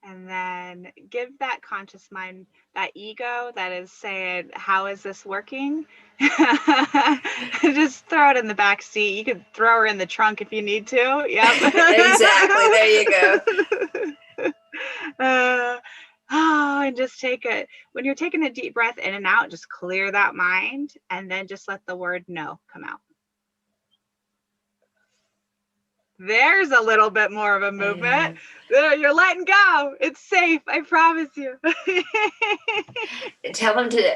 And then give that conscious mind, that ego that is saying, how is this working? Just throw it in the back seat. You could throw her in the trunk if you need to. Yep.
Exactly. There you go.
And just take it. When you're taking a deep breath in and out, just clear that mind and then just let the word no come out. There's a little bit more of a movement. You're letting go. It's safe. I promise you.
Tell him to.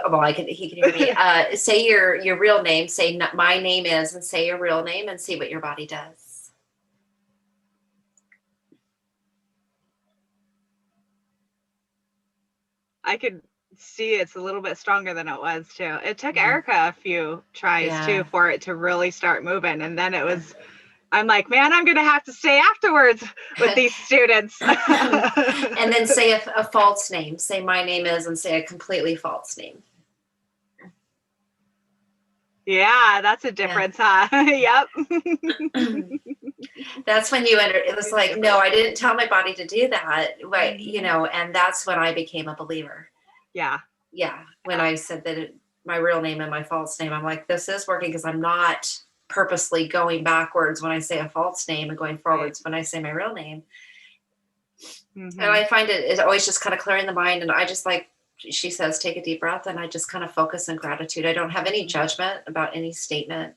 Well, he can hear me. Say your real name. Say my name is, and say your real name, and see what your body does.
I could see it's a little bit stronger than it was too. It took Erica a few tries too for it to really start moving, and then it was. I'm like, man, I'm gonna have to stay afterwards with these students.
And then say a false name. Say my name is, and say a completely false name.
Yeah, that's a difference, huh? Yep.
That's when you enter. It was like, no, I didn't tell my body to do that. Right, and that's when I became a believer.
Yeah.
Yeah. When I said that my real name and my false name, I'm like, this is working because I'm not purposely going backwards when I say a false name and going forwards when I say my real name. And I find it's always just kind of clearing the mind. And I just, like she says, take a deep breath, and I just kind of focus on gratitude. I don't have any judgment about any statement.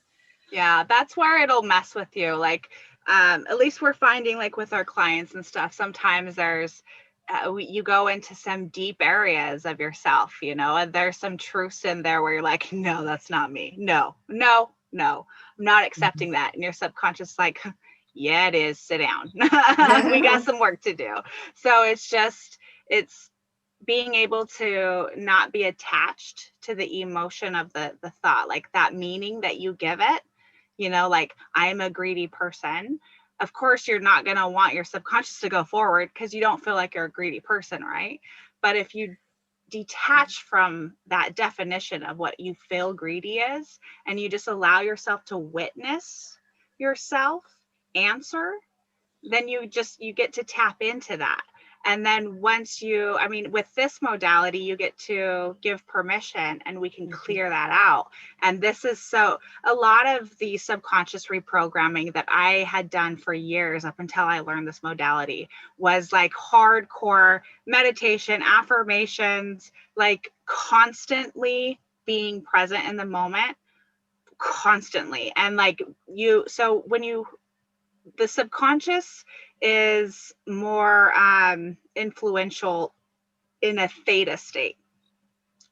Yeah, that's where it'll mess with you. Like, at least we're finding, like with our clients and stuff, sometimes there's you go into some deep areas of yourself, and there's some truths in there where you're like, no, that's not me. No, I'm not accepting that. And your subconscious like, yeah, it is. Sit down. We got some work to do. So it's being able to not be attached to the emotion of the thought, like that meaning that you give it, like I'm a greedy person. Of course, you're not going to want your subconscious to go forward because you don't feel like you're a greedy person, right? But if you detach from that definition of what you feel greedy is, and you just allow yourself to witness yourself answer, then you get to tap into that. And then once with this modality, you get to give permission, and we can clear that out. And this is so, a lot of the subconscious reprogramming that I had done for years up until I learned this modality was like hardcore meditation, affirmations, like constantly being present in the moment, constantly. And like so when the subconscious is more influential in a theta state.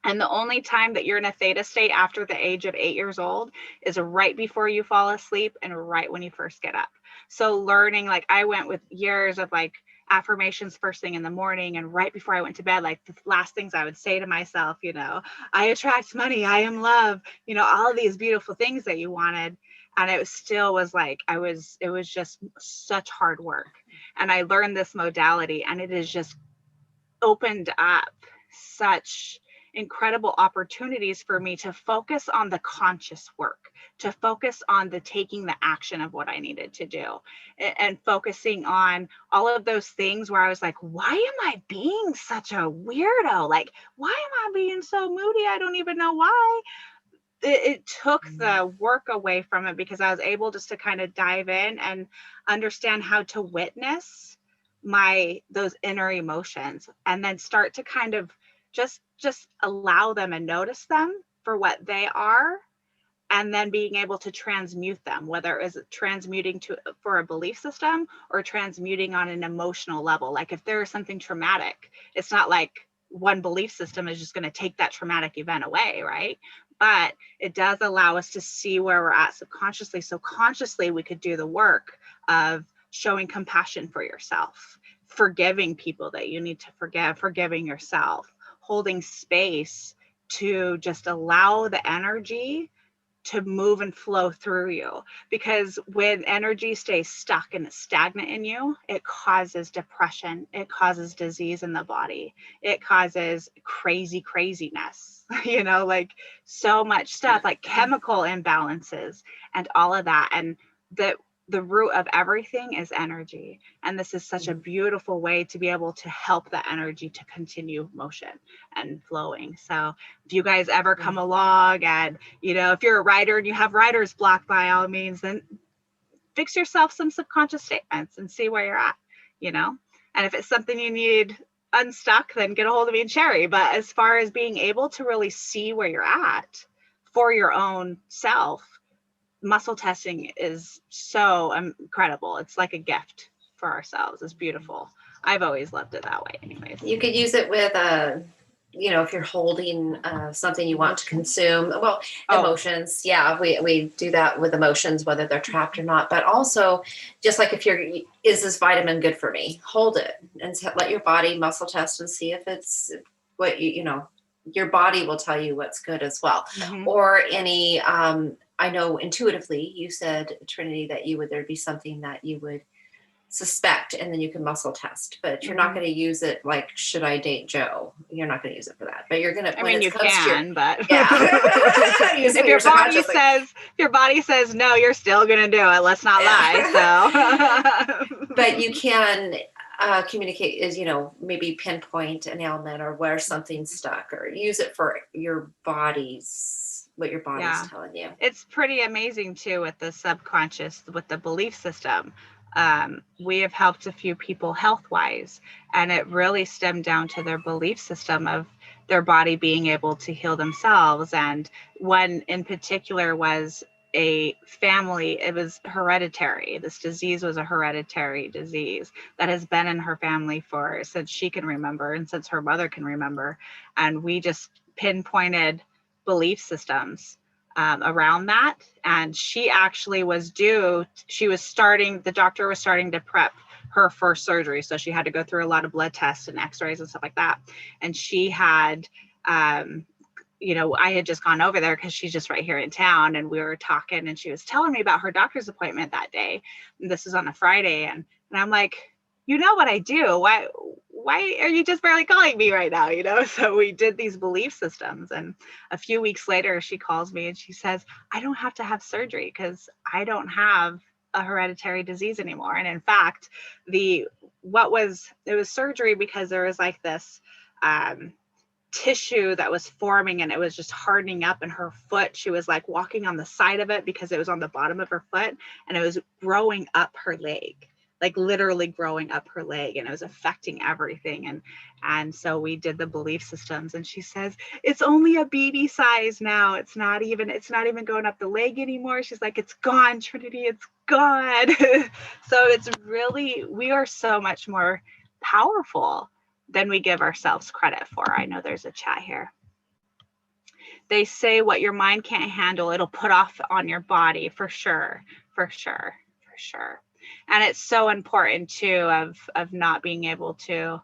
And the only time that you're in a theta state after the age of 8 years old is right before you fall asleep and right when you first get up. So learning, like I went with years of like affirmations first thing in the morning and right before I went to bed, like the last things I would say to myself, I attract money, I am love, all of these beautiful things that you wanted. And it still was like, it was just such hard work. And I learned this modality, and it has just opened up such incredible opportunities for me to focus on the conscious work, to focus on the taking the action of what I needed to do, and focusing on all of those things where I was like, why am I being such a weirdo? Like, why am I being so moody? I don't even know why. It took the work away from it because I was able just to kind of dive in and understand how to witness those inner emotions, and then start to kind of just allow them and notice them for what they are, and then being able to transmute them, whether it was transmuting for a belief system or transmuting on an emotional level. Like if there is something traumatic, it's not like one belief system is just going to take that traumatic event away, right? But it does allow us to see where we're at subconsciously. So consciously, we could do the work of showing compassion for yourself, forgiving people that you need to forgive, forgiving yourself, holding space to just allow the energy to move and flow through you. Because when energy stays stuck and stagnant in you, it causes depression, it causes disease in the body, it causes craziness, like so much stuff, like chemical imbalances and all of that. And the root of everything is energy. And this is such a beautiful way to be able to help that energy to continue motion and flowing. So if you guys ever come along and, if you're a writer and you have writer's block, by all means, then fix yourself some subconscious statements and see where you're at, and if it's something you need unstuck, then get a hold of me and Sherry. But as far as being able to really see where you're at for your own self, muscle testing is so incredible. It's like a gift for ourselves. It's beautiful. I've always loved it that way anyways.
You could use it with if you're holding something you want to consume. Well, emotions. Yeah, we do that with emotions, whether they're trapped or not. But also, just like is this vitamin good for me? Hold it and let your body muscle test and see if it's what your body will tell you what's good as well.
Mm-hmm.
Or any, I know intuitively you said, Trinity, that there'd be something that you would suspect and then you can muscle test, but you're not going to use it like, should I date Joe? You're not going to use it for that, but you're going to,
you can, but
yeah.
if your body says no, you're still going to do it. Let's not lie. So,
but you can communicate is, maybe pinpoint an ailment or where something's stuck, or use it for what your body's telling you.
It's pretty amazing too with the subconscious, with the belief system. We have helped a few people health-wise, and it really stemmed down to their belief system of their body being able to heal themselves. And one in particular was a family, it was hereditary. This disease was a hereditary disease that has been in her family since she can remember and since her mother can remember. And we just pinpointed belief systems around that. And she actually the doctor was starting to prep her for surgery. So she had to go through a lot of blood tests and x-rays and stuff like that. And she had, I had just gone over there because she's just right here in town, and we were talking, and she was telling me about her doctor's appointment that day. And this is on a Friday. And I'm like, you know what I do? Why are you just barely calling me right now? So we did these belief systems, and a few weeks later she calls me and she says, I don't have to have surgery because I don't have a hereditary disease anymore. And in fact, it was surgery because there was like this tissue that was forming, and it was just hardening up in her foot. She was like walking on the side of it because it was on the bottom of her foot, and it was growing up her leg, like literally growing up her leg, and it was affecting everything. And so we did the belief systems, and she says, it's only a baby size now. It's not even going up the leg anymore. She's like, it's gone, Trinity, it's gone. So it's really, we are so much more powerful than we give ourselves credit for. I know there's a chat here. They say what your mind can't handle, it'll put off on your body, for sure. And it's so important too of not being able to,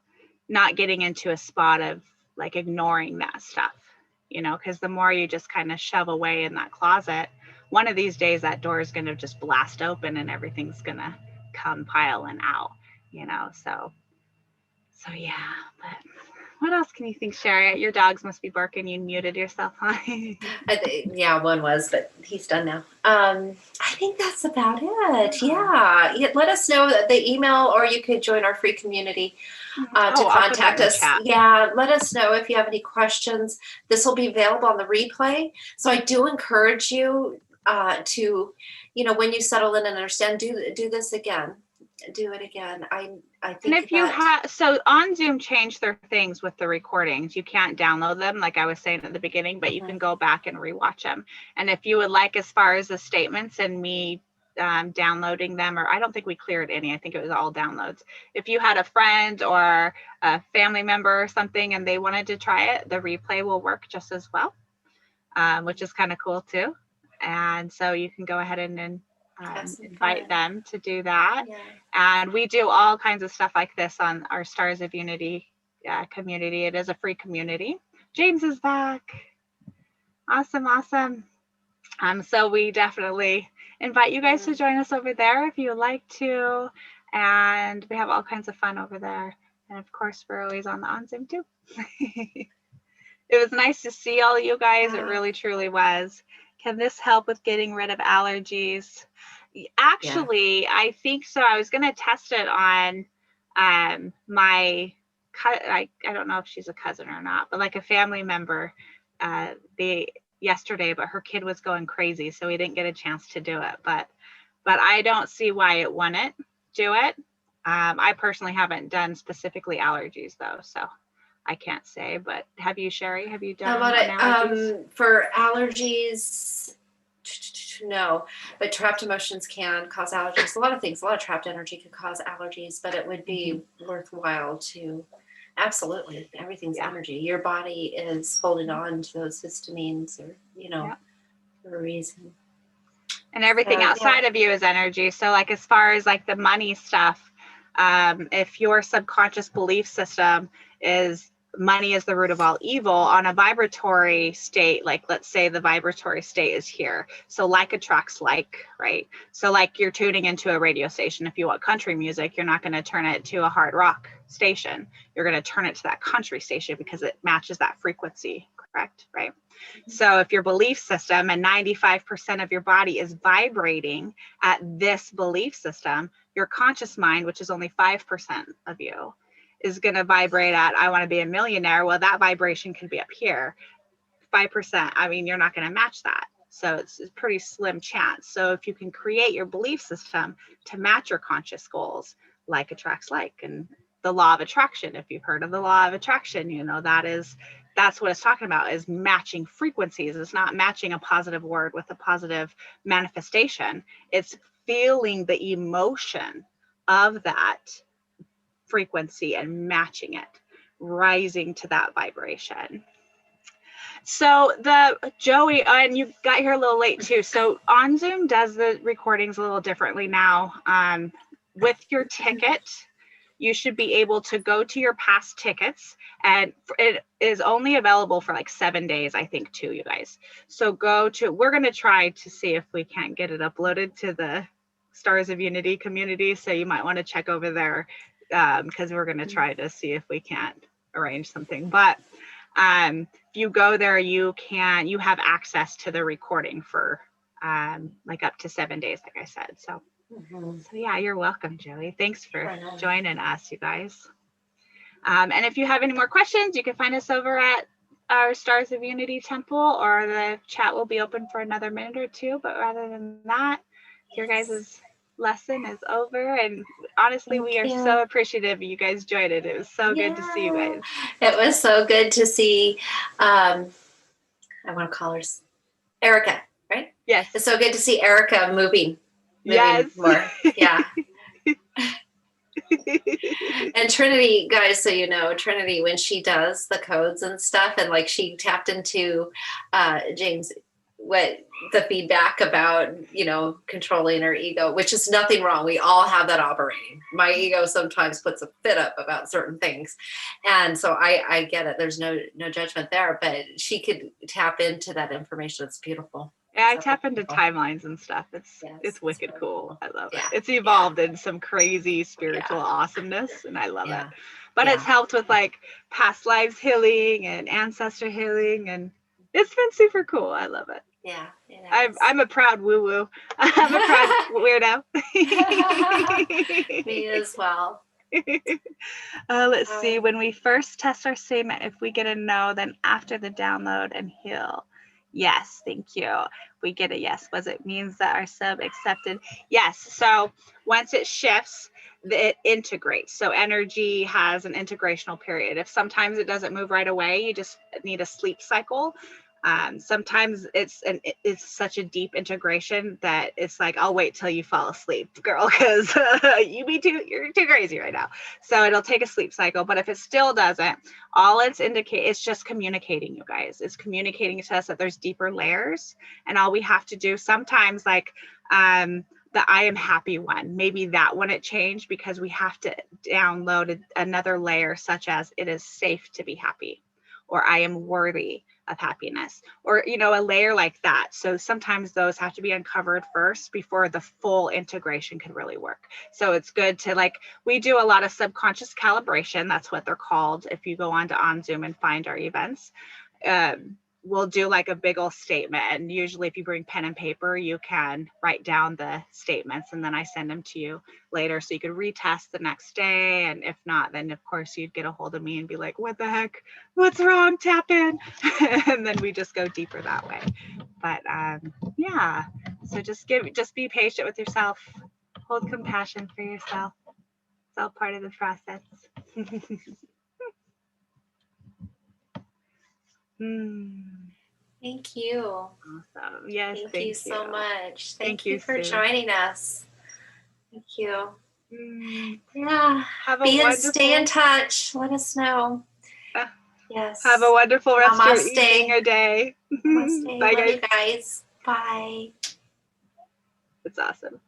not getting into a spot of like ignoring that stuff, because the more you just kind of shove away in that closet, one of these days that door is going to just blast open and everything's going to come piling out, so yeah. But what else can you think, Sherry? Your dogs must be barking. You muted yourself, huh?
Yeah, one was, but he's done now. I think that's about it. Yeah. Let us know the email, or you could join our free community to contact us. Yeah, let us know if you have any questions. This will be available on the replay. So I do encourage you to, when you settle in and understand, do this again. Do it again. I think.
And if you have, so OnZoom changed their things with the recordings. You can't download them, like I was saying at the beginning, but you can go back and rewatch them. And if you would like, as far as the statements and me downloading them, or I don't think we cleared any, I think it was all downloads. If you had a friend or a family member or something and they wanted to try it, the replay will work just as well, which is kind of cool too. And so you can go ahead and invite them to do that. Yeah. And we do all kinds of stuff like this on our Stars of Unity community. It is a free community. James is back. Awesome. So we definitely invite you guys to join us over there if you would like to. And we have all kinds of fun over there. And of course, we're always on the OnZoom too. It was nice to see all you guys. It really, truly was. Can this help with getting rid of allergies? Actually, I think so. I was going to test it on I don't know if she's a cousin or not, but like a family member yesterday, but her kid was going crazy, so we didn't get a chance to do it. But I don't see why it wouldn't do it. I personally haven't done specifically allergies though, so I can't say. But have you, Sherry? Have you done allergies?
For allergies, No, but trapped emotions can cause allergies. A lot of things, a lot of trapped energy could cause allergies, but it would be worthwhile to, absolutely, everything's energy. Your body is holding on to those histamines or, for a reason.
And everything outside of you is energy. So like as far as like the money stuff, if your subconscious belief system is money is the root of all evil on a vibratory state, like let's say the vibratory state is here. So like attracts like, right? So like you're tuning into a radio station. If you want country music, you're not going to turn it to a hard rock station. You're going to turn it to that country station because it matches that frequency, correct? Right? So if your belief system and 95% of your body is vibrating at this belief system, your conscious mind, which is only 5% of you, is going to vibrate at, I want to be a millionaire. Well, that vibration can be up here. 5%, I mean, you're not going to match that. So it's a pretty slim chance. So if you can create your belief system to match your conscious goals, like attracts like, and the law of attraction, if you've heard of the law of attraction, that's what it's talking about, is matching frequencies. It's not matching a positive word with a positive manifestation. It's feeling the emotion of that frequency and matching it, rising to that vibration. So Joey, and you got here a little late too. So OnZoom does the recordings a little differently now. With your ticket, you should be able to go to your past tickets, and it is only available for like 7 days, I think, too, you guys. So we're going to try to see if we can't get it uploaded to the Stars of Unity community. So you might want to check over there because we're going to try to see if we can't arrange something. But if you go there, you have access to the recording for like up to 7 days, like I said. So yeah, you're welcome, Joey. Thanks for joining us, you guys. And if you have any more questions, you can find us over at our Stars of Unity temple, or the chat will be open for another minute or two. But rather than that, your guys' lesson is over. And honestly, we are so appreciative you guys joined it. It was so good to see you guys.
It was so good to see, I want to call her Erica, right?
Yes.
It's so good to see Erica moving more. Yeah. And Trinity, guys, so you know, Trinity, when she does the codes and stuff, and like she tapped into James, what the feedback about, controlling her ego, which is nothing wrong. We all have that operating. My ego sometimes puts a fit up about certain things. And so I get it. There's no judgment there, but she could tap into that information. It's beautiful.
Yeah, I tap into timelines and stuff. It's wicked cool. I love it. It's evolved in some crazy spiritual awesomeness, and I love it. But it's helped with like past lives healing and ancestor healing, and it's been super cool. I love it.
Yeah,
I'm a proud woo-woo. I'm a proud
weirdo. Me as well.
Let's see. When we first test our statement, if we get a no, then after the download and heal. Yes, thank you. We get a yes. Was it means that our sub accepted? Yes. So once it shifts, it integrates. So energy has an integrational period. If sometimes it doesn't move right away, you just need a sleep cycle. Sometimes it's such a deep integration that it's like, I'll wait till you fall asleep, girl, because you're too crazy right now. So it'll take a sleep cycle. But if it still doesn't, all it's just communicating, you guys. It's communicating to us that there's deeper layers, and all we have to do sometimes, like the I am happy one, maybe that one it changed because we have to download another layer, such as it is safe to be happy, or I am worthy of happiness, or a layer like that. So sometimes those have to be uncovered first before the full integration can really work. So it's good to we do a lot of subconscious calibration. That's what they're called. If you go on to OnZoom and find our events, we'll do like a big old statement, and usually if you bring pen and paper, you can write down the statements, and then I send them to you later so you could retest the next day. And if not, then of course you'd get a hold of me and be like, what the heck, what's wrong, tap in. And then we just go deeper that way. But yeah, so just be patient with yourself, hold compassion for yourself. It's all part of the process.
Thank you.
Awesome. Yes,
Thank you so much. Thank
Thank
you
you,
for
Sue.
joining us. Thank you.
Mm,
Yeah.
Have a
Stay in
wonderful,
touch. Let us know.
uh,
Yes.
have a wonderful rest of your
Namaste.
evening or day.
Namaste.
Bye,
Love
guys.
you guys. Bye.
It's awesome.